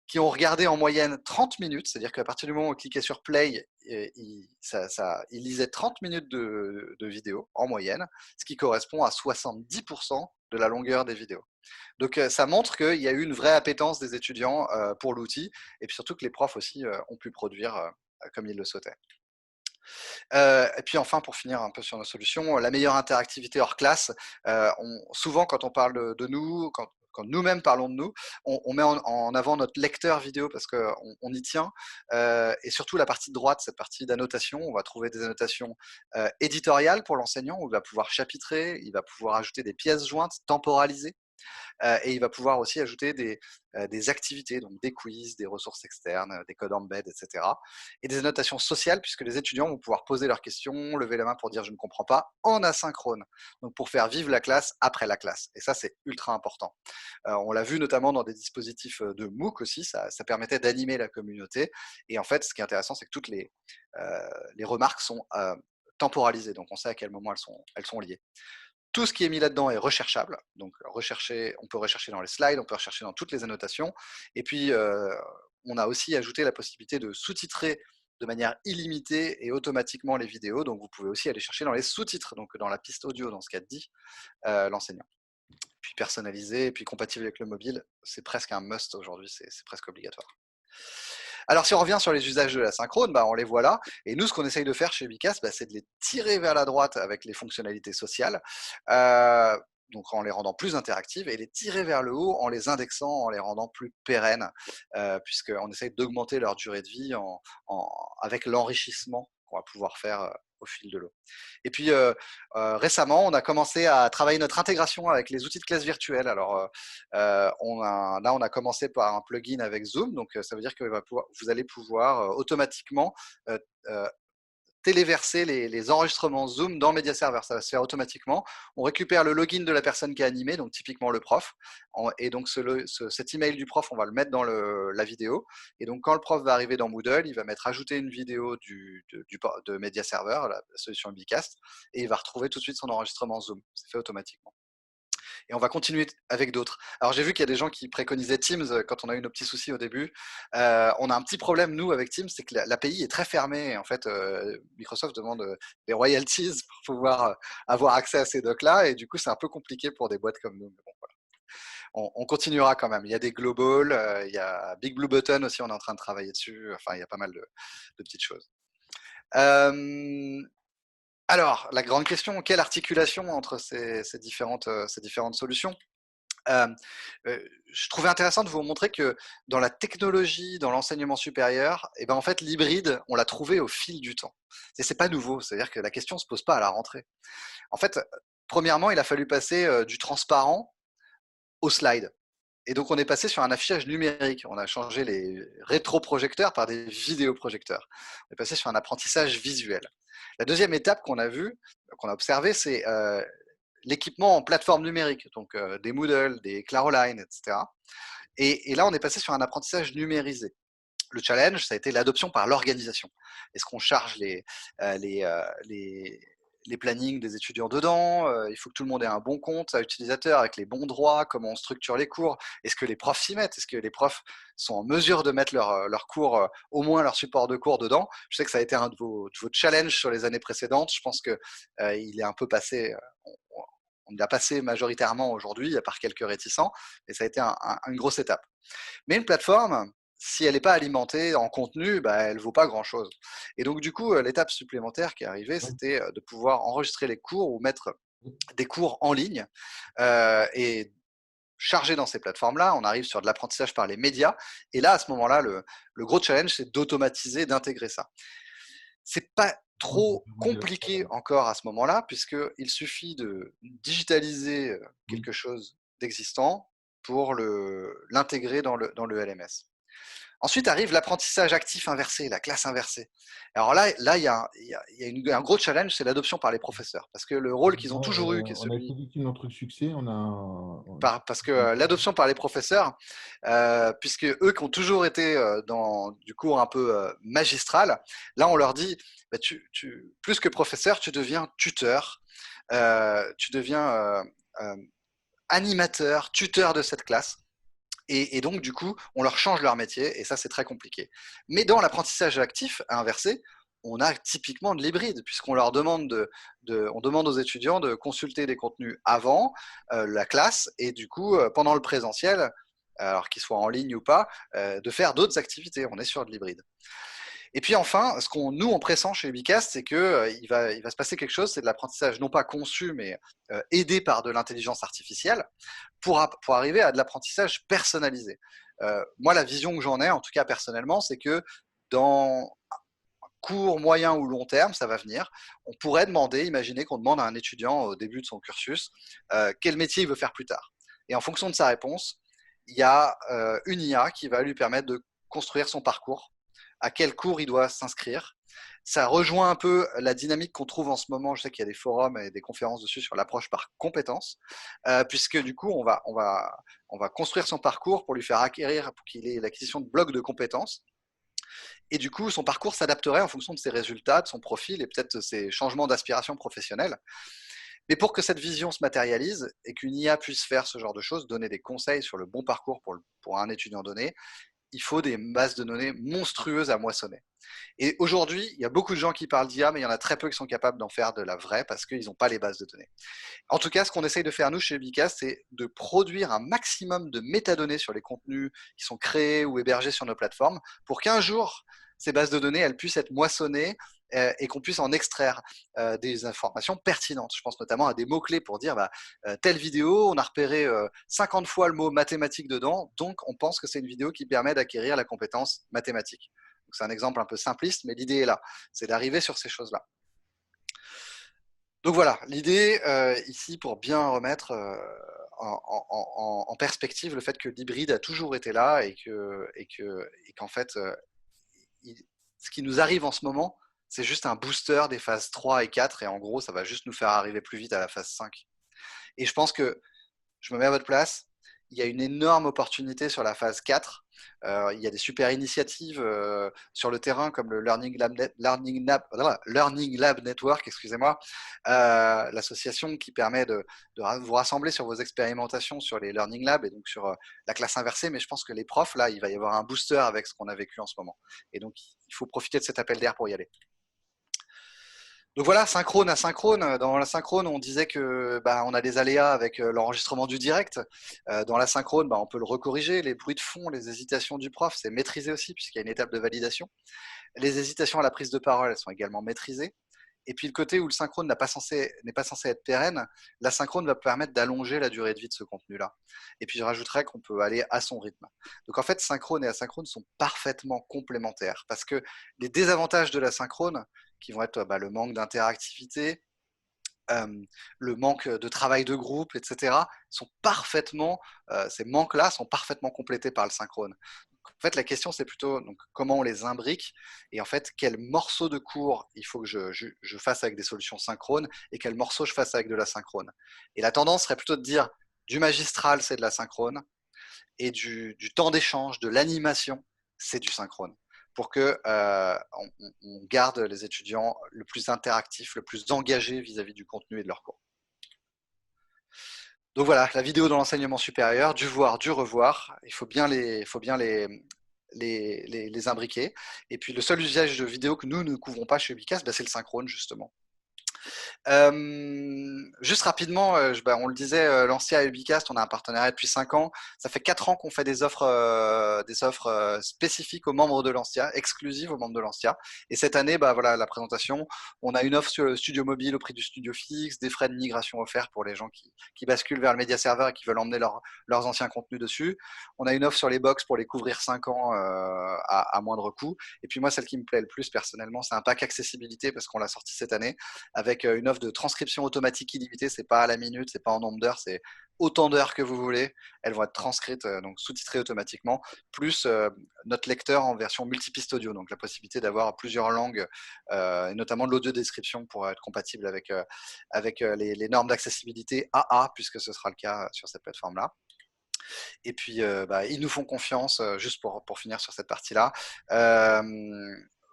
qui ont regardé en moyenne 30 minutes, c'est-à-dire qu'à partir du moment où on cliquait sur play, il lisait 30 minutes de vidéo en moyenne, ce qui correspond à 70% de la longueur des vidéos. Donc ça montre qu'il y a eu une vraie appétence des étudiants pour l'outil, et puis surtout que les profs aussi ont pu produire comme ils le souhaitaient. Et puis enfin, pour finir un peu sur nos solutions, la meilleure interactivité hors classe. Souvent, quand on parle de nous, quand nous-mêmes parlons de nous, on met en avant notre lecteur vidéo parce qu'on y tient. Et surtout la partie de droite, cette partie d'annotation, on va trouver des annotations éditoriales pour l'enseignant, où il va pouvoir chapitrer, il va pouvoir ajouter des pièces jointes, temporalisées. Et il va pouvoir aussi ajouter des activités, donc des quiz, des ressources externes, des codes embed, etc. Et des annotations sociales, puisque les étudiants vont pouvoir poser leurs questions, lever la main pour dire je ne comprends pas, en asynchrone, donc pour faire vivre la classe après la classe. Et ça, c'est ultra important. On l'a vu notamment dans des dispositifs de MOOC aussi, ça permettait d'animer la communauté. Et en fait, ce qui est intéressant, c'est que toutes les remarques sont temporalisées, donc on sait à quel moment elles sont liées. Tout ce qui est mis là-dedans est recherchable. Donc, on peut rechercher dans les slides, on peut rechercher dans toutes les annotations. Et puis, on a aussi ajouté la possibilité de sous-titrer de manière illimitée et automatiquement les vidéos. Donc, vous pouvez aussi aller chercher dans les sous-titres, donc dans la piste audio, dans ce qu'a dit l'enseignant. Puis personnalisé, et puis compatible avec le mobile, c'est presque un must aujourd'hui, c'est presque obligatoire. Alors, si on revient sur les usages de la synchrone, on les voit là. Et nous, ce qu'on essaye de faire chez Bicast, c'est de les tirer vers la droite avec les fonctionnalités sociales, donc en les rendant plus interactives, et les tirer vers le haut en les indexant, en les rendant plus pérennes, puisqu'on essaye d'augmenter leur durée de vie avec l'enrichissement qu'on va pouvoir faire au fil de l'eau. Et puis récemment, on a commencé à travailler notre intégration avec les outils de classe virtuelle. Alors là, on a commencé par un plugin avec Zoom, donc ça veut dire que vous allez pouvoir automatiquement téléverser les enregistrements Zoom dans Media Server. Ça va se faire automatiquement. On récupère le login de la personne qui a animé, donc typiquement le prof. Et donc cet email du prof, on va le mettre dans la vidéo. Et donc quand le prof va arriver dans Moodle, il va mettre ajouter une vidéo de Media Server, la solution Bicast, et il va retrouver tout de suite son enregistrement Zoom. C'est fait automatiquement. Et on va continuer avec d'autres. Alors j'ai vu qu'il y a des gens qui préconisaient Teams quand on a eu nos petits soucis au début. On a un petit problème, nous, avec Teams, c'est que l'API est très fermée. En fait, Microsoft demande des royalties pour pouvoir avoir accès à ces docs-là. Et du coup, c'est un peu compliqué pour des boîtes comme nous. Mais bon, voilà. On continuera quand même. Il y a des global, il y a Big Blue Button aussi, on est en train de travailler dessus. Enfin, il y a pas mal de petites choses. Alors, la grande question, quelle articulation entre ces différentes solutions? Je trouvais intéressant de vous montrer que dans la technologie, dans l'enseignement supérieur, en fait, l'hybride, on l'a trouvé au fil du temps. C'est pas nouveau, c'est-à-dire que la question ne se pose pas à la rentrée. En fait, premièrement, il a fallu passer du transparent au slide. Et donc, on est passé sur un affichage numérique. On a changé les rétroprojecteurs par des vidéoprojecteurs. On est passé sur un apprentissage visuel. La deuxième étape qu'on a vue, qu'on a observée, c'est l'équipement en plateforme numérique, donc des Moodle, des Claroline, etc. Et là, on est passé sur un apprentissage numérisé. Le challenge, ça a été l'adoption par l'organisation. Est-ce qu'on charge les plannings des étudiants dedans? Il faut que tout le monde ait un bon compte à utilisateur avec les bons droits. Comment on structure les cours? Est-ce que les profs s'y mettent? Est-ce que les profs sont en mesure de mettre leur cours, au moins leur support de cours dedans? Je sais que ça a été un de vos challenges sur les années précédentes. Je pense qu'il est un peu passé. On l'a passé majoritairement aujourd'hui, à part quelques réticents, et ça a été une grosse étape. Mais une plateforme, si elle n'est pas alimentée en contenu, elle ne vaut pas grand-chose. Et donc, du coup, l'étape supplémentaire qui est arrivée, c'était de pouvoir enregistrer les cours ou mettre des cours en ligne et charger dans ces plateformes-là. On arrive sur de l'apprentissage par les médias. Et là, à ce moment-là, le gros challenge, c'est d'automatiser, d'intégrer ça. C'est pas trop compliqué encore à ce moment-là, puisqu'il suffit de digitaliser quelque chose d'existant pour l'intégrer dans le LMS. Ensuite arrive l'apprentissage actif inversé, la classe inversée. Alors là, il y a un gros challenge, c'est l'adoption par les professeurs. Parce que le rôle qu'ils ont toujours eu, qui est On a été celui... victime d'un truc succès. Parce que l'adoption par les professeurs, puisque eux qui ont toujours été dans du cours un peu magistral, là on leur dit, plus que professeur, tu deviens tuteur, tu deviens animateur, tuteur de cette classe. Et donc, du coup, on leur change leur métier, et ça, c'est très compliqué. Mais dans l'apprentissage actif, inversé, on a typiquement de l'hybride, puisqu'on leur demande on demande aux étudiants de consulter des contenus avant la classe, et du coup, pendant le présentiel, alors qu'ils soient en ligne ou pas, de faire d'autres activités. On est sur de l'hybride. Et puis enfin, ce qu'on nous on pressent chez Ubicast, c'est que il va se passer quelque chose, c'est de l'apprentissage non pas conçu, mais aidé par de l'intelligence artificielle, pour arriver à de l'apprentissage personnalisé. Moi, la vision que j'en ai, en tout cas personnellement, c'est que dans court, moyen ou long terme, ça va venir. On pourrait demander, imaginer qu'on demande à un étudiant au début de son cursus, quel métier il veut faire plus tard. Et en fonction de sa réponse, il y a une IA qui va lui permettre de construire son parcours, à quel cours il doit s'inscrire. Ça rejoint un peu la dynamique qu'on trouve en ce moment. Je sais qu'il y a des forums et des conférences dessus sur l'approche par compétences, puisque du coup, on va construire son parcours pour lui faire acquérir, pour qu'il ait l'acquisition de blocs de compétences. Et du coup, son parcours s'adapterait en fonction de ses résultats, de son profil et peut-être de ses changements d'aspiration professionnelle. Mais pour que cette vision se matérialise et qu'une IA puisse faire ce genre de choses, donner des conseils sur le bon parcours pour un étudiant donné, il faut des bases de données monstrueuses à moissonner. Et aujourd'hui, il y a beaucoup de gens qui parlent d'IA, mais il y en a très peu qui sont capables d'en faire de la vraie parce qu'ils n'ont pas les bases de données. En tout cas, ce qu'on essaye de faire, nous, chez Ubicast, c'est de produire un maximum de métadonnées sur les contenus qui sont créés ou hébergés sur nos plateformes pour qu'un jour, ces bases de données, elles puissent être moissonnées et qu'on puisse en extraire des informations pertinentes. Je pense notamment à des mots-clés pour dire telle vidéo, on a repéré 50 fois le mot mathématique dedans, donc on pense que c'est une vidéo qui permet d'acquérir la compétence mathématique. C'est un exemple un peu simpliste, mais l'idée est là, c'est d'arriver sur ces choses-là. Donc voilà, l'idée ici pour bien remettre en perspective le fait que l'hybride a toujours été là et qu'en fait, ce qui nous arrive en ce moment, c'est juste un booster des phases 3 et 4 et en gros, ça va juste nous faire arriver plus vite à la phase 5. Et je pense que je me mets à votre place, il y a une énorme opportunité sur la phase 4. Il y a des super initiatives sur le terrain comme le Learning Lab Network, excusez-moi, l'association qui permet de vous rassembler sur vos expérimentations sur les Learning Labs et donc sur la classe inversée. Mais je pense que les profs, là, il va y avoir un booster avec ce qu'on a vécu en ce moment. Et donc, il faut profiter de cet appel d'air pour y aller. Donc voilà, synchrone, asynchrone. Dans la synchrone, on disait que on a des aléas avec l'enregistrement du direct. Dans la synchrone, on peut le recorriger. Les bruits de fond, les hésitations du prof, c'est maîtrisé aussi puisqu'il y a une étape de validation. Les hésitations à la prise de parole, elles sont également maîtrisées. Et puis le côté où le synchrone n'est pas censé être pérenne, la synchrone va permettre d'allonger la durée de vie de ce contenu-là. Et puis je rajouterais qu'on peut aller à son rythme. Donc en fait, synchrone et asynchrone sont parfaitement complémentaires parce que les désavantages de la synchrone, qui vont être le manque d'interactivité, le manque de travail de groupe, etc., sont parfaitement, ces manques-là sont parfaitement complétés par le synchrone. En fait, la question, c'est plutôt donc, comment on les imbrique et en fait, quel morceau de cours il faut que je fasse avec des solutions synchrones et quel morceau je fasse avec de la synchrone. Et la tendance serait plutôt de dire du magistral, c'est de la synchrone et du temps d'échange, de l'animation, c'est du synchrone pour que on garde les étudiants le plus interactifs, le plus engagés vis-à-vis du contenu et de leur cours. Donc voilà, la vidéo dans l'enseignement supérieur, du voir, du revoir. Il faut bien les imbriquer. Et puis le seul usage de vidéo que nous ne couvrons pas chez Ubicast, c'est le synchrone justement. Juste rapidement, on le disait, Lancia et Ubicast, on a un partenariat depuis 5 ans. Ça fait 4 ans qu'on fait des offres spécifiques aux membres de Lancia, exclusives aux membres de Lancia. Et cette année, voilà la présentation. On a une offre sur le studio mobile au prix du studio fixe, des frais de migration offerts pour les gens qui basculent vers le média serveur et qui veulent emmener leurs anciens contenus dessus. On a une offre sur les box pour les couvrir 5 ans à moindre coût. Et puis moi, celle qui me plaît le plus personnellement, c'est un pack accessibilité parce qu'on l'a sorti cette année avec une offre de transcription automatique illimitée. C'est pas à la minute, c'est pas en nombre d'heures, c'est autant d'heures que vous voulez. Elles vont être transcrites, donc sous-titrées automatiquement, plus notre lecteur en version multipiste audio, donc la possibilité d'avoir plusieurs langues, et notamment de l'audio description pour être compatible avec les normes d'accessibilité AA, puisque ce sera le cas sur cette plateforme-là. Et puis, ils nous font confiance, juste pour finir sur cette partie-là.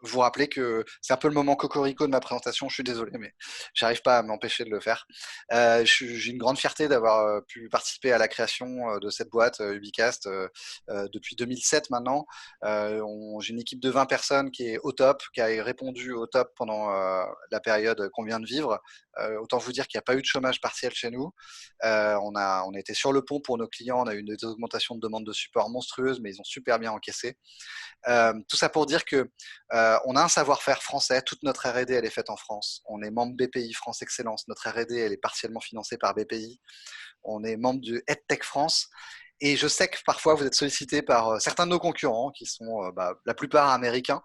Vous rappelez que c'est un peu le moment cocorico de ma présentation, je suis désolé, mais j'arrive pas à m'empêcher de le faire. J'ai une grande fierté d'avoir pu participer à la création de cette boîte Ubicast depuis 2007 maintenant. J'ai une équipe de 20 personnes qui est au top, qui a répondu au top pendant la période qu'on vient de vivre. Autant vous dire qu'il n'y a pas eu de chômage partiel chez nous. On a été sur le pont pour nos clients, on a eu des augmentations de demandes de support monstrueuses, mais ils ont super bien encaissé. Tout ça pour dire que on a un savoir-faire français, toute notre R&D elle est faite en France. On est membre BPI France Excellence, notre R&D elle est partiellement financée par BPI. On est membre du EdTech France. Et je sais que parfois vous êtes sollicité par certains de nos concurrents qui sont la plupart américains.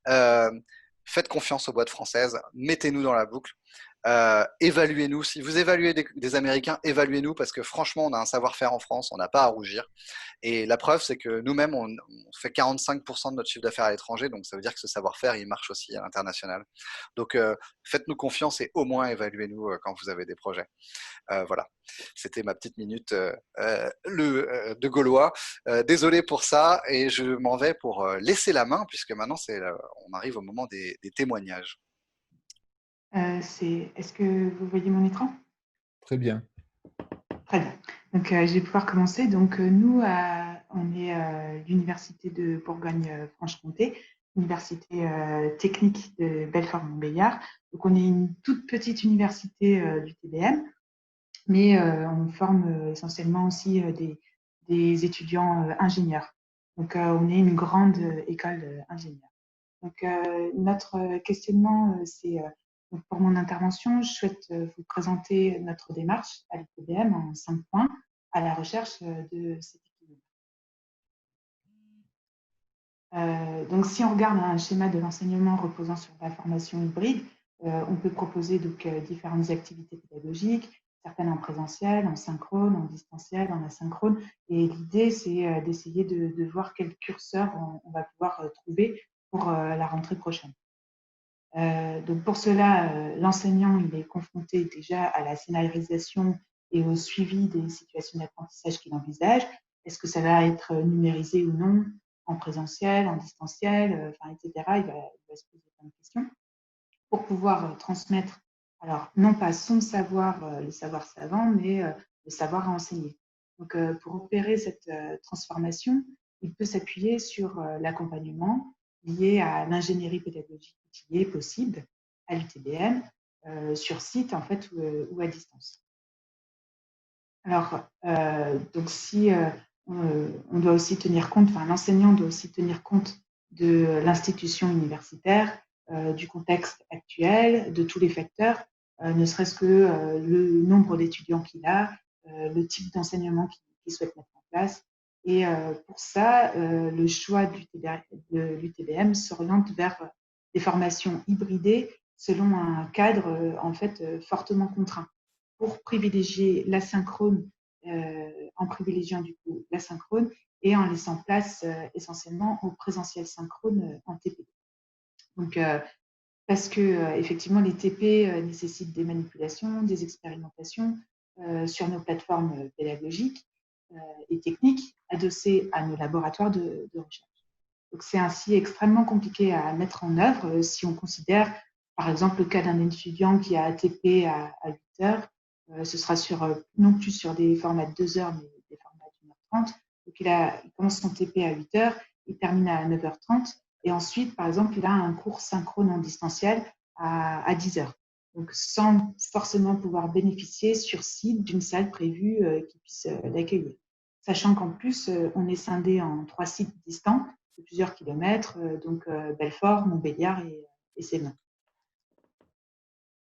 Faites confiance aux boîtes françaises, mettez-nous dans la boucle. Évaluez-nous. Si vous évaluez des Américains, évaluez-nous parce que franchement, on a un savoir-faire en France, on n'a pas à rougir. Et la preuve, c'est que nous-mêmes, on fait 45% de notre chiffre d'affaires à l'étranger, donc ça veut dire que ce savoir-faire, il marche aussi à l'international. Donc, faites-nous confiance et au moins évaluez-nous quand vous avez des projets. Voilà, c'était ma petite minute de Gaulois. Désolé pour ça, et je m'en vais pour laisser la main, puisque maintenant, on arrive au moment des témoignages. Est-ce que vous voyez mon écran? Très bien. Très bien. Donc, je vais pouvoir commencer. Donc, nous, on est l'Université de Bourgogne-Franche-Comté, université technique de Belfort-Montbéliard. Donc, on est une toute petite université du TBM, mais on forme essentiellement aussi des étudiants ingénieurs. Donc, on est une grande école ingénieur. Donc, notre questionnement, c'est pour mon intervention, je souhaite vous présenter notre démarche à l'ITBM en 5 points à la recherche de cet équilibre. Donc, si on regarde un schéma de l'enseignement reposant sur la formation hybride, on peut proposer donc différentes activités pédagogiques, certaines en présentiel, en synchrone, en distanciel, en asynchrone. Et l'idée, c'est d'essayer de voir quel curseur on va pouvoir trouver pour la rentrée prochaine. Donc pour cela, l'enseignant il est confronté déjà à la scénarisation et au suivi des situations d'apprentissage qu'il envisage. Est-ce que ça va être numérisé ou non, en présentiel, en distanciel, etc. Il va se poser plein de questions pour pouvoir transmettre, alors non pas son savoir, le savoir savant, mais le savoir à enseigner. Donc pour opérer cette transformation, il peut s'appuyer sur l'accompagnement lié à l'ingénierie pédagogique qui est possible à l'UTBM, sur site en fait ou à distance. Alors, donc si on doit aussi tenir compte, enfin l'enseignant doit aussi tenir compte de l'institution universitaire, du contexte actuel, de tous les facteurs, ne serait-ce que le nombre d'étudiants qu'il a, le type d'enseignement qu'il souhaite mettre en place. Et pour ça, le choix de l'UTBM s'oriente vers des formations hybridées selon un cadre en fait fortement contraint pour privilégier l'asynchrone, en privilégiant du coup l'asynchrone et en laissant place essentiellement au présentiel synchrone en TP. Donc, parce que effectivement, les TP nécessitent des manipulations, des expérimentations sur nos plateformes pédagogiques et techniques adossées à nos laboratoires de recherche. Donc, c'est ainsi extrêmement compliqué à mettre en œuvre si on considère, par exemple, le cas d'un étudiant qui a ATP à 8 heures. Ce sera non plus sur des formats de 2 heures, mais des formats d'1h30. Donc, il commence son TP à 8 heures, il termine à 9h30. Et ensuite, par exemple, il a un cours synchrone en distanciel à 10 heures. Donc, sans forcément pouvoir bénéficier sur site d'une salle prévue qui puisse l'accueillir. Sachant qu'en plus, on est scindé en 3 sites distants de plusieurs kilomètres, donc Belfort, Montbéliard et Sévin.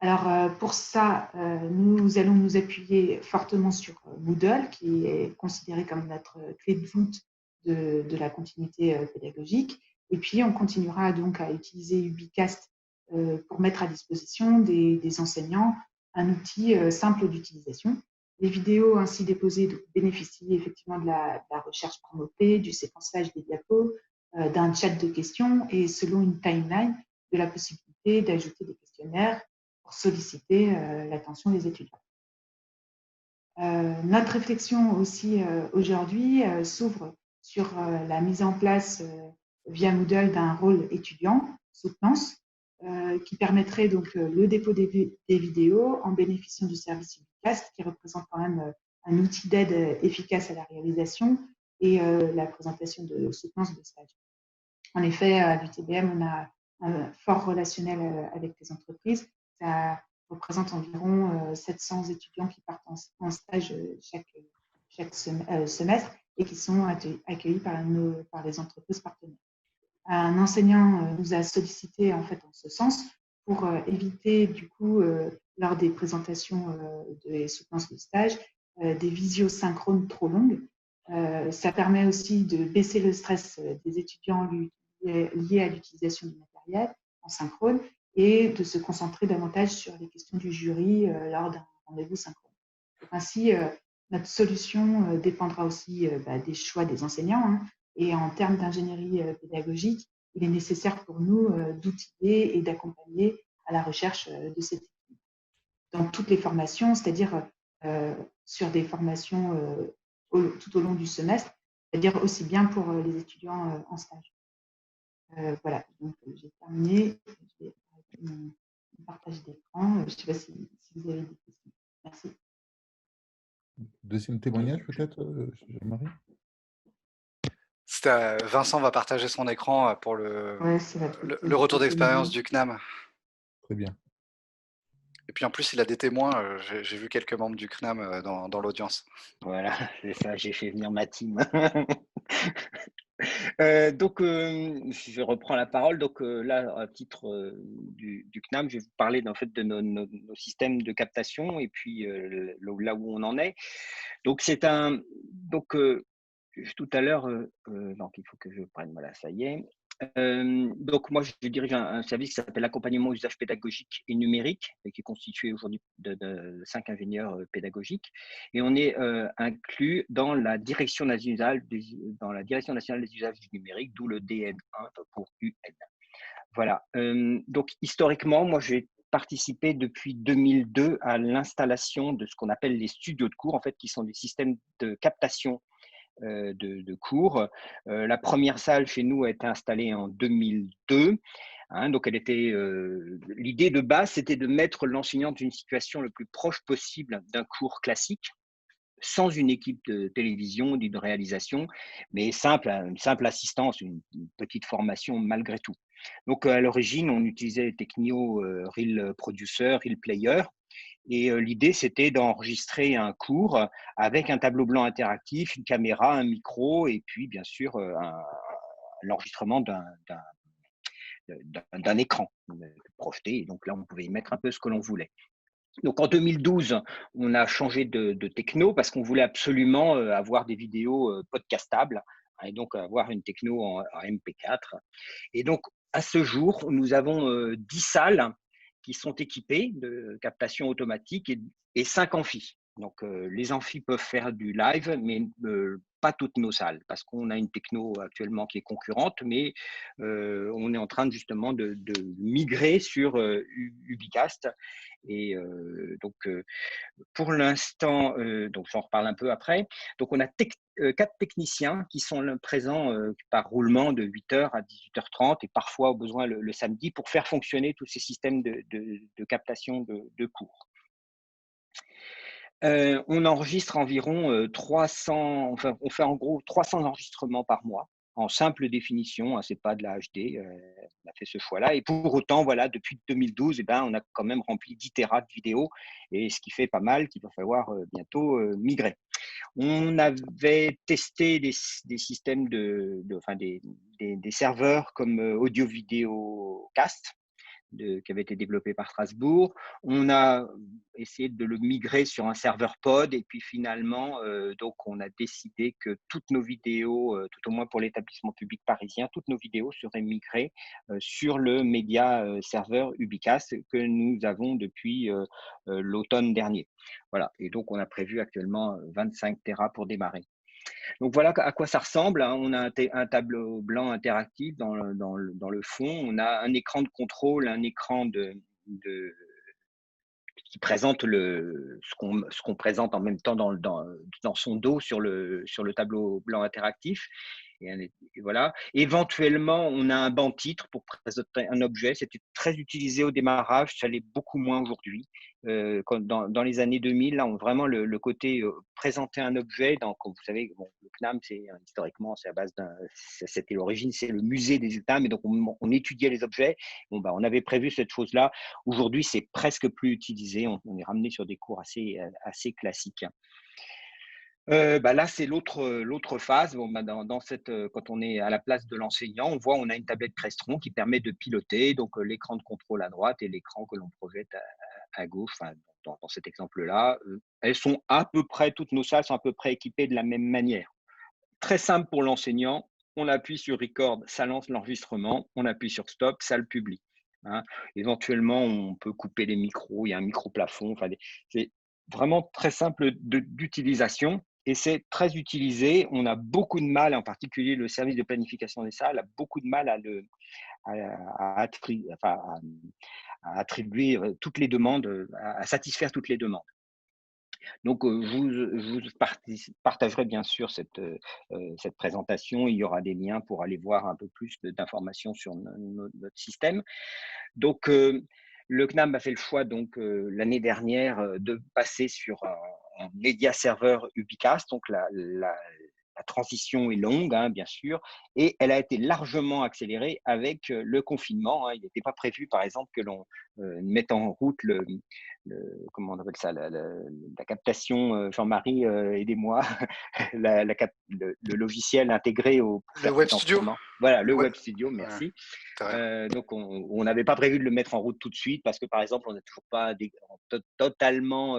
Alors, pour ça, nous allons nous appuyer fortement sur Moodle, qui est considéré comme notre clé de voûte de la continuité pédagogique. Et puis, on continuera donc à utiliser Ubicast pour mettre à disposition des enseignants un outil simple d'utilisation. Les vidéos ainsi déposées bénéficient effectivement de la recherche par mots-clés, du séquençage des diapos, d'un chat de questions et selon une timeline de la possibilité d'ajouter des questionnaires pour solliciter l'attention des étudiants. Notre réflexion aussi aujourd'hui s'ouvre sur la mise en place via Moodle d'un rôle étudiant, soutenance, qui permettrait donc le dépôt des vidéos en bénéficiant du service Ubicast, qui représente quand même un outil d'aide efficace à la réalisation et la présentation de soutenance de stage. En effet, à l'UTBM, on a un fort relationnel avec les entreprises. Ça représente environ 700 étudiants qui partent en stage chaque semestre et qui sont accueillis par les entreprises partenaires. Un enseignant nous a sollicité en fait en ce sens pour éviter du coup lors des présentations des soutenances de stage des visios synchrones trop longues. Ça permet aussi de baisser le stress des étudiants lié à l'utilisation du matériel en synchrone et de se concentrer davantage sur les questions du jury lors d'un rendez-vous synchrone. Donc, ainsi, notre solution dépendra aussi des choix des enseignants, hein, et en termes d'ingénierie pédagogique, il est nécessaire pour nous d'outiller et d'accompagner à la recherche de cette équipe dans toutes les formations, c'est-à-dire sur des formations tout au long du semestre, c'est-à-dire aussi bien pour les étudiants en stage. Voilà, donc j'ai terminé. Je vais arrêter mon partage d'écran. Je ne sais pas si vous avez des questions. Merci. Deuxième témoignage, peut-être, Jean-Marie? Vincent va partager son écran pour le retour d'expérience du CNAM. Très bien. Et puis en plus, il a des témoins. J'ai vu quelques membres du CNAM dans l'audience. Voilà, c'est ça, j'ai fait venir ma team. Donc, je reprends la parole. Donc là, à titre du CNAM, je vais vous parler en fait de nos systèmes de captation et puis là où on en est. Donc tout à l'heure, donc il faut que je prenne. Voilà, ça y est. Donc moi, je dirige un service qui s'appelle l'accompagnement usage pédagogique et numérique, et qui est constitué aujourd'hui de 5 ingénieurs pédagogiques, et on est inclus dans la direction nationale des usages du numérique, d'où le DN1 pour UN. Voilà. Donc historiquement, moi j'ai participé depuis 2002 à l'installation de ce qu'on appelle les studios de cours, en fait, qui sont des systèmes de captation de cours. La première salle chez nous a été installée en 2002. Hein, donc, l'idée de base, c'était de mettre l'enseignant dans une situation le plus proche possible d'un cours classique, sans une équipe de télévision, d'une réalisation, mais une simple assistance, une petite formation malgré tout. Donc, à l'origine, on utilisait les technos Reel Producer, Reel Player. Et l'idée, c'était d'enregistrer un cours avec un tableau blanc interactif, une caméra, un micro, et puis bien sûr l'enregistrement d'un écran projeté. Et donc là, on pouvait y mettre un peu ce que l'on voulait. Donc en 2012, on a changé de techno parce qu'on voulait absolument avoir des vidéos podcastables, hein, et donc avoir une techno en MP4. Et donc à ce jour, nous avons 10 salles qui sont équipées de captation automatique et 5 amphis. Donc les amphis peuvent faire du live, mais pas toutes nos salles, parce qu'on a une techno actuellement qui est concurrente, mais on est en train justement de migrer sur Ubicast. Et donc, pour l'instant, donc j'en reparle un peu après. Donc, on a 4 techniciens qui sont présents par roulement de 8h à 18h30 et parfois au besoin le samedi pour faire fonctionner tous ces systèmes de captation de cours. On enregistre environ 300, enfin, on fait en gros 300 enregistrements par mois en simple définition, hein, c'est pas de la HD, on a fait ce choix-là. Et pour autant, voilà, depuis 2012, on a quand même rempli 10 téras de vidéos, et ce qui fait pas mal, qu'il va falloir bientôt migrer. On avait testé des systèmes des serveurs comme Audio Vidéo Cast, qui avait été développé par Strasbourg. On a essayé de le migrer sur un serveur pod, et puis finalement, donc on a décidé que toutes nos vidéos, tout au moins pour l'établissement public parisien, toutes nos vidéos seraient migrées sur le média serveur Ubicast que nous avons depuis l'automne dernier. Voilà, et donc on a prévu actuellement 25 téras pour démarrer. Donc voilà à quoi ça ressemble. On a un tableau blanc interactif dans le fond. On a un écran de contrôle, un écran qui présente ce qu'on présente en même temps dans son dos sur le tableau blanc interactif. Et voilà. Éventuellement, on a un banc titre pour présenter un objet. C'était très utilisé au démarrage, ça l'est beaucoup moins aujourd'hui. Dans les années 2000, là, vraiment le côté présenter un objet. Comme vous savez, bon, le CNAM, historiquement, c'est à base c'était l'origine, c'est le musée des États, mais donc on étudiait les objets. Bon, on avait prévu cette chose-là. Aujourd'hui, c'est presque plus utilisé. On est ramené sur des cours assez classiques. Là, c'est l'autre phase. Bon, quand on est à la place de l'enseignant, on voit on a une tablette Crestron qui permet de piloter, donc l'écran de contrôle à droite et l'écran que l'on projette à gauche. Enfin, dans cet exemple-là, toutes nos salles sont à peu près équipées de la même manière. Très simple pour l'enseignant. On appuie sur Record, ça lance l'enregistrement. On appuie sur Stop, ça le publie. hein. Éventuellement, on peut couper les micros, il y a un micro-plafond. Enfin, c'est vraiment très simple d'utilisation et c'est très utilisé. On a beaucoup de mal, en particulier le service de planification des salles, a beaucoup de mal à attribuer toutes les demandes, à satisfaire toutes les demandes. Donc, je vous partagerai bien sûr cette présentation. Il y aura des liens pour aller voir un peu plus d'informations sur notre système. Donc, le CNAM a fait le choix donc l'année dernière de passer sur un média serveur Ubicast. Donc, la transition est longue, hein, bien sûr, et elle a été largement accélérée avec le confinement, hein. Il n'était pas prévu, par exemple, que l'on mette en route comment on appelle ça, la captation, Jean-Marie, aidez-moi, le logiciel intégré pour Le faire Web cet Studio? enregistrement. Voilà, le Ouais, Web Studio, ouais, merci. t'as raison. Donc, on n'avait pas prévu de le mettre en route tout de suite parce que, par exemple, on n'est toujours pas totalement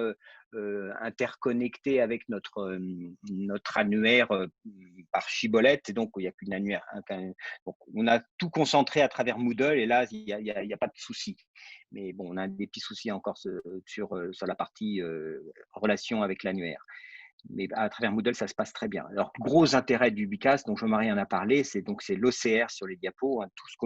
interconnecté avec notre annuaire par Chibolette. Et donc, il n'y a qu'une annuaire. Donc, on a tout concentré à travers Moodle et là, il n'y a pas de souci. Mais bon, on a des petits soucis encore sur la partie relation avec l'annuaire. Mais à travers Moodle, ça se passe très bien. Alors, gros intérêt du Ubicast, dont Jean-Marie en a parlé, c'est l'OCR sur les diapos, hein. Tout ce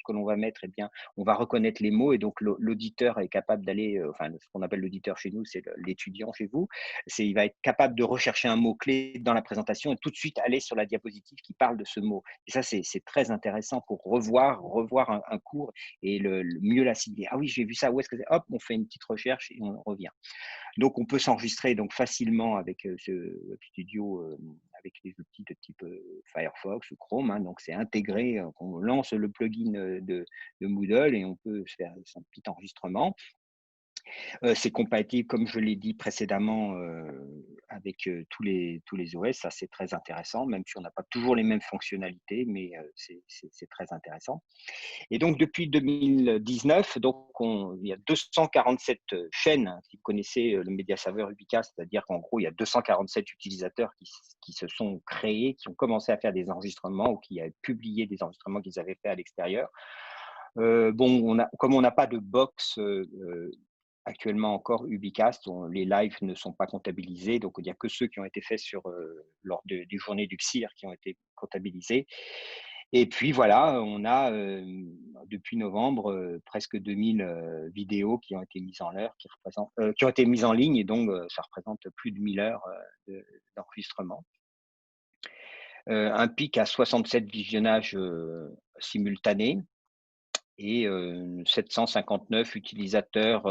que l'on va mettre, eh bien, on va reconnaître les mots et donc l'auditeur est capable d'aller, enfin, ce qu'on appelle l'auditeur chez nous, c'est l'étudiant chez vous, il va être capable de rechercher un mot-clé dans la présentation et tout de suite aller sur la diapositive qui parle de ce mot. Et ça, c'est très intéressant pour revoir un cours et mieux l'assimiler. Ah oui, j'ai vu ça, où est-ce que c'est? Hop, on fait une petite recherche et on revient. Donc, on peut s'enregistrer donc facilement avec ce Web Studio, avec les outils de type Firefox ou Chrome, hein. Donc, c'est intégré, on lance le plugin de Moodle et on peut se faire un petit enregistrement. C'est compatible, comme je l'ai dit précédemment, avec tous les OS. Ça, c'est très intéressant, même si on n'a pas toujours les mêmes fonctionnalités, mais c'est très intéressant. Et donc, depuis 2019, donc il y a 247 chaînes, hein, si vous connaissez le média serveur Ubicast, c'est-à-dire qu'en gros, il y a 247 utilisateurs qui se sont créés, qui ont commencé à faire des enregistrements ou qui avaient publié des enregistrements qu'ils avaient fait à l'extérieur. Bon, comme on n'a pas de box actuellement encore Ubicast, les lives ne sont pas comptabilisés, donc il n'y a que ceux qui ont été faits lors des journées du CIR qui ont été comptabilisés. Et puis voilà, on a depuis novembre presque 2000 vidéos qui ont été mises en l'heure, qui ont été mises en ligne, et donc ça représente plus de 1000 heures d'enregistrement. Un pic à 67 visionnages simultanés et 759 utilisateurs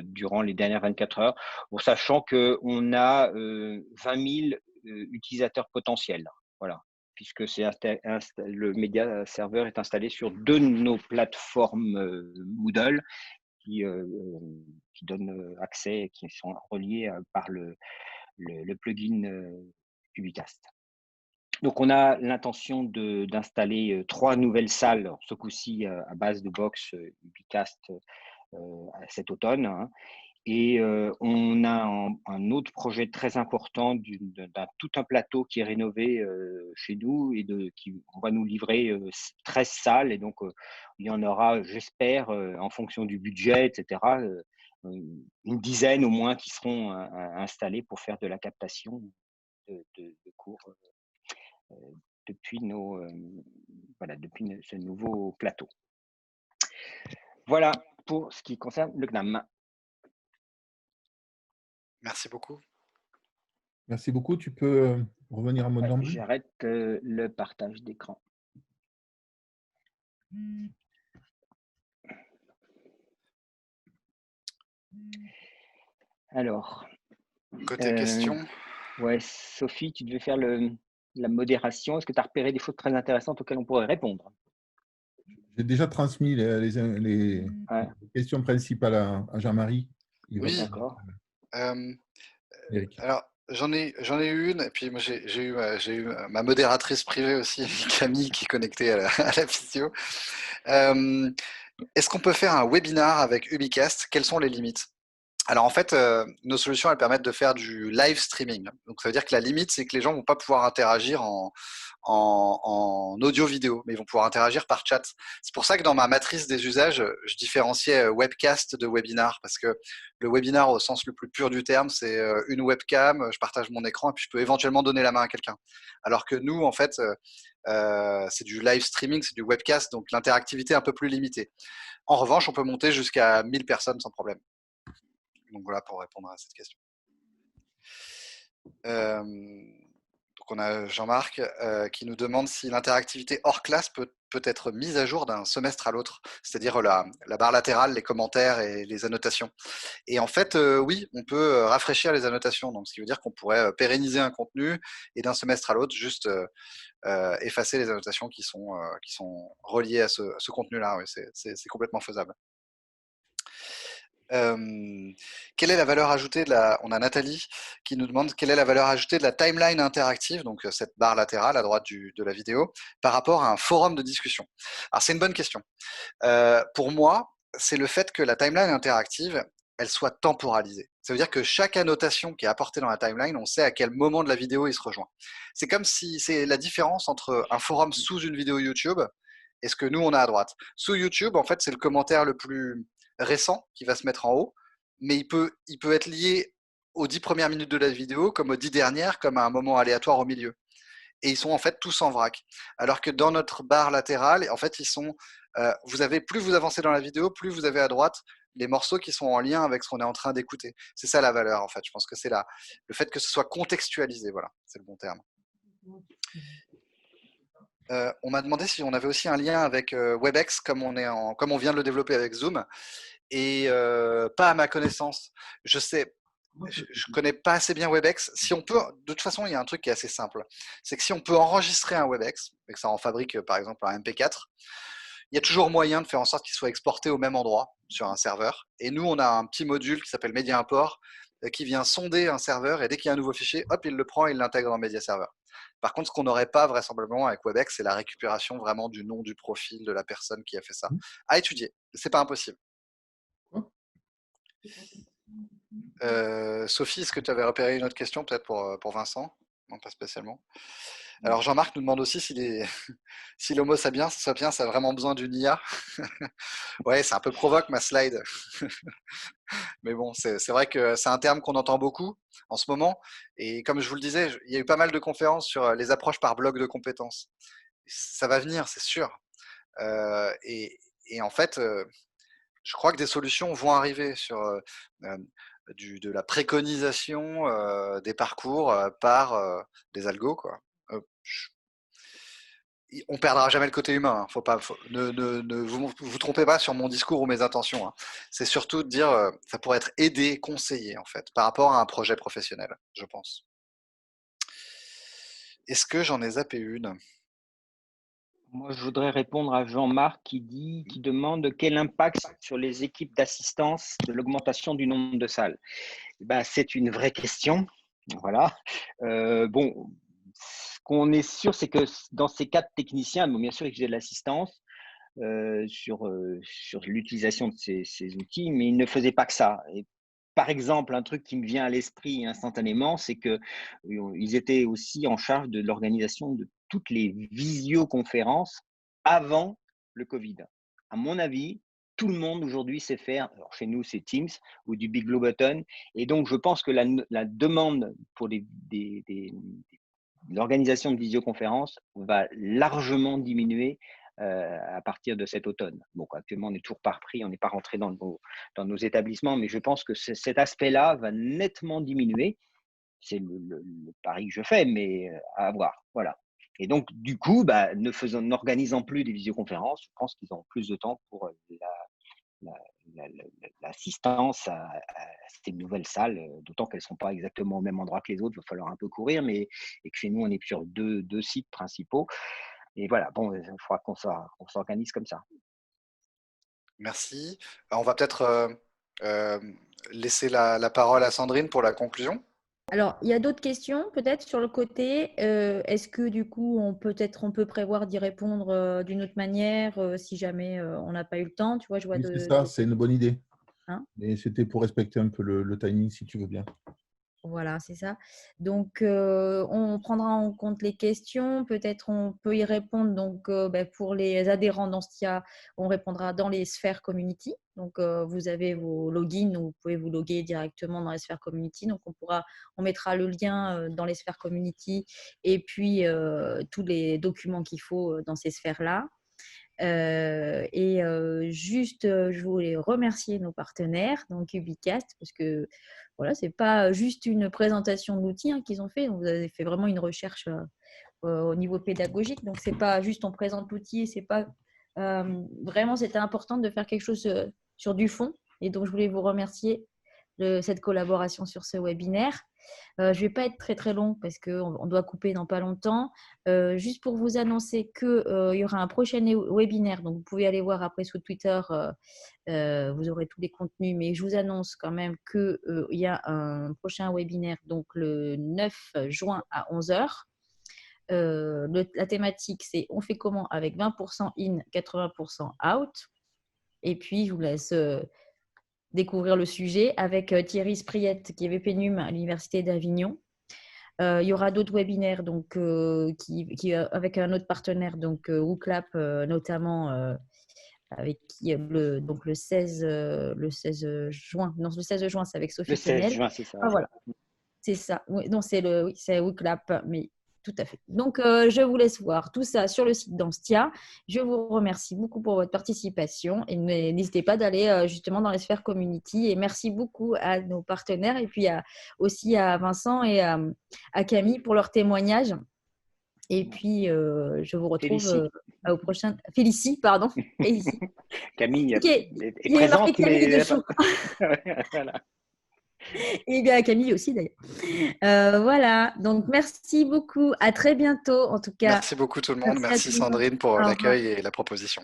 durant les dernières 24 heures, sachant qu'on a 20 000 utilisateurs potentiels. Voilà, puisque le média serveur est installé sur 2 de nos plateformes Moodle qui donnent accès, qui sont reliées par le plugin Ubicast. Donc, on a l'intention d'installer 3 nouvelles salles, ce coup-ci à base de box Ubicast cet automne, hein. Et on a un autre projet très important d'un tout un plateau qui est rénové chez nous et on va nous livrer 13 salles. Et donc, il y en aura, j'espère, en fonction du budget, etc., une dizaine au moins qui seront installées pour faire de la captation de cours depuis ce nouveau plateau. Voilà pour ce qui concerne le CNAM. Merci beaucoup. Merci beaucoup. Tu peux revenir en mode normal? J'arrête le partage d'écran. Alors, Côté questions. ouais, Sophie, tu devais faire la modération. Est-ce que tu as repéré des choses très intéressantes auxquelles on pourrait répondre? J'ai déjà transmis les questions principales à Jean-Marie. Oui. D'accord. Alors, j'en ai eu une, et puis moi j'ai eu ma modératrice privée aussi, Camille, qui est connectée à la visio. Est-ce qu'on peut faire un webinar avec Ubicast? Quelles sont les limites? Alors en fait, nos solutions, elles permettent de faire du live streaming. Donc ça veut dire que la limite, c'est que les gens vont pas pouvoir interagir en audio-vidéo, mais ils vont pouvoir interagir par chat. C'est pour ça que dans ma matrice des usages, je différenciais webcast de webinar, parce que le webinar, au sens le plus pur du terme, c'est une webcam, je partage mon écran et puis je peux éventuellement donner la main à quelqu'un. Alors que nous, en fait, c'est du live streaming, c'est du webcast, donc l'interactivité est un peu plus limitée. En revanche, on peut monter jusqu'à 1000 personnes sans problème. Donc voilà pour répondre à cette question. Donc on a Jean-Marc qui nous demande si l'interactivité hors classe peut être mise à jour d'un semestre à l'autre, c'est-à-dire la barre latérale, les commentaires et les annotations. Et en fait, oui, on peut rafraîchir les annotations, donc ce qui veut dire qu'on pourrait pérenniser un contenu et d'un semestre à l'autre, juste effacer les annotations qui sont reliées à ce contenu-là. Oui, c'est complètement faisable. Quelle est la valeur ajoutée de la… On a Nathalie qui nous demande quelle est la valeur ajoutée de la timeline interactive, donc cette barre latérale à droite de la vidéo, par rapport à un forum de discussion. Alors c'est une bonne question. Pour moi, c'est le fait que la timeline interactive, elle soit temporalisée. Ça veut dire que chaque annotation qui est apportée dans la timeline, on sait à quel moment de la vidéo il se rejoint. C'est comme si c'est la différence entre un forum sous une vidéo YouTube et ce que nous on a à droite. Sous YouTube, en fait, c'est le commentaire le plus récent qui va se mettre en haut, mais il peut être lié aux 10 premières minutes de la vidéo, comme aux 10 dernières, comme à un moment aléatoire au milieu. Et ils sont en fait tous en vrac. Alors que dans notre barre latérale, en fait, plus vous avancez dans la vidéo, plus vous avez à droite les morceaux qui sont en lien avec ce qu'on est en train d'écouter. C'est ça la valeur, en fait. Je pense que c'est le fait que ce soit contextualisé, voilà, c'est le bon terme. On m'a demandé si on avait aussi un lien avec WebEx, comme on vient de le développer avec Zoom, et pas à ma connaissance. Je connais pas assez bien WebEx. Si on peut, de toute façon, il y a un truc qui est assez simple. C'est que si on peut enregistrer un WebEx, et que ça en fabrique par exemple un MP4, il y a toujours moyen de faire en sorte qu'il soit exporté au même endroit sur un serveur. Et nous, on a un petit module qui s'appelle Media Import qui vient sonder un serveur et dès qu'il y a un nouveau fichier, hop, il le prend et il l'intègre dans Media Server. Par contre, ce qu'on n'aurait pas vraisemblablement avec WebEx, c'est la récupération vraiment du nom du profil de la personne qui a fait ça. À étudier. C'est pas impossible. Sophie, est-ce que tu avais repéré une autre question peut-être pour Vincent? Non, pas spécialement. Alors Jean-Marc nous demande aussi si l'Homo sapiens a vraiment besoin d'une IA. Ouais, c'est un peu provoque ma slide. Mais bon, c'est vrai que c'est un terme qu'on entend beaucoup en ce moment. Et comme je vous le disais, il y a eu pas mal de conférences sur les approches par bloc de compétences. Ça va venir, c'est sûr. Et en fait, je crois que des solutions vont arriver sur de la préconisation des parcours par des algos, quoi. On perdra jamais le côté humain. Hein. Ne vous trompez pas sur mon discours ou mes intentions. Hein. C'est surtout de dire ça pourrait être aidé, conseillé en fait, par rapport à un projet professionnel, je pense. Est-ce que j'en ai zappé une? Moi, je voudrais répondre à Jean-Marc qui demande quel impact sur les équipes d'assistance de l'augmentation du nombre de salles. Ben, c'est une vraie question. Voilà. Bon, ce qu'on est sûr, c'est que dans ces quatre techniciens, bon, bien sûr, ils faisaient de l'assistance sur l'utilisation de ces outils, mais ils ne faisaient pas que ça. Et par exemple, un truc qui me vient à l'esprit instantanément, c'est qu'ils étaient aussi en charge de l'organisation de toutes les visioconférences avant le Covid. À mon avis, tout le monde aujourd'hui sait faire, alors chez nous c'est Teams ou du Big Blue Button, et donc je pense que la demande pour l'organisation de visioconférences va largement diminuer à partir de cet automne. Bon, actuellement, on n'est toujours pas repris, on n'est pas rentré dans nos établissements, mais je pense que cet aspect-là va nettement diminuer. C'est le pari que je fais, mais à voir. Voilà. Et donc, du coup, n'organisant plus des visioconférences, je pense qu'ils auront plus de temps pour l'assistance à ces nouvelles salles, d'autant qu'elles ne sont pas exactement au même endroit que les autres, il va falloir un peu courir, et que chez nous, on est sur deux sites principaux. Et voilà, bon, il faudra qu'on s'organise comme ça. Merci. On va peut-être laisser la parole à Sandrine pour la conclusion. Alors, il y a d'autres questions peut-être sur le côté. Est-ce que du coup, on peut prévoir d'y répondre d'une autre manière si jamais on n'a pas eu le temps? Tu vois, je vois Oui, c'est ça, c'est une bonne idée. hein. Et c'était pour respecter un peu le timing, si tu veux bien. Voilà, c'est ça. Donc, on prendra en compte les questions. Peut-être on peut y répondre. Donc, pour les adhérents d'Anstia, on répondra dans les sphères community. Donc, vous avez vos logins, vous pouvez vous loguer directement dans les sphères community. Donc, on mettra le lien dans les sphères community et puis tous les documents qu'il faut dans ces sphères-là. Je voulais remercier nos partenaires, donc Ubicast, parce que voilà, c'est pas juste une présentation de l'outil qu'ils ont fait. Vous avez fait vraiment une recherche au niveau pédagogique. Donc, c'est pas juste on présente l'outil, c'est pas vraiment, c'était important de faire quelque chose sur du fond. Et donc, je voulais vous remercier de cette collaboration sur ce webinaire. Je ne vais pas être très très long parce qu'on doit couper dans pas longtemps. Juste pour vous annoncer qu'il y aura un prochain webinaire, donc vous pouvez aller voir après sur Twitter, vous aurez tous les contenus, mais je vous annonce quand même qu'il y a un prochain webinaire, donc le 9 juin à 11h. La thématique, c'est on fait comment avec 20% in, 80% out. Et puis, je vous laisse découvrir le sujet avec Thierry Spriette, qui est VP-NUM à l'Université d'Avignon. Il y aura d'autres webinaires donc, avec un autre partenaire, donc WooClap notamment, avec qui donc le 16 juin. Non, le 16 juin, c'est avec Sophie Le 16 Kennel. juin, c'est ça. Ah, voilà, c'est ça. Oui, non, c'est WooClap, mais tout à fait. Donc, je vous laisse voir tout ça sur le site d'Anstia. Je vous remercie beaucoup pour votre participation et n'hésitez pas d'aller justement dans les sphères community. Et merci beaucoup à nos partenaires et puis aussi à Vincent et à Camille pour leur témoignage. Et puis, je vous retrouve au prochain… Félicie, pardon. Félicie. Camille Okay. est Il y avait marqué présente, Camille mais… dessous. Voilà. Et bien Camille aussi d'ailleurs. Voilà, donc merci beaucoup. À très bientôt en tout cas. Merci beaucoup tout le monde. Merci à Merci tout le monde. Sandrine pour Au revoir. l'accueil et la proposition.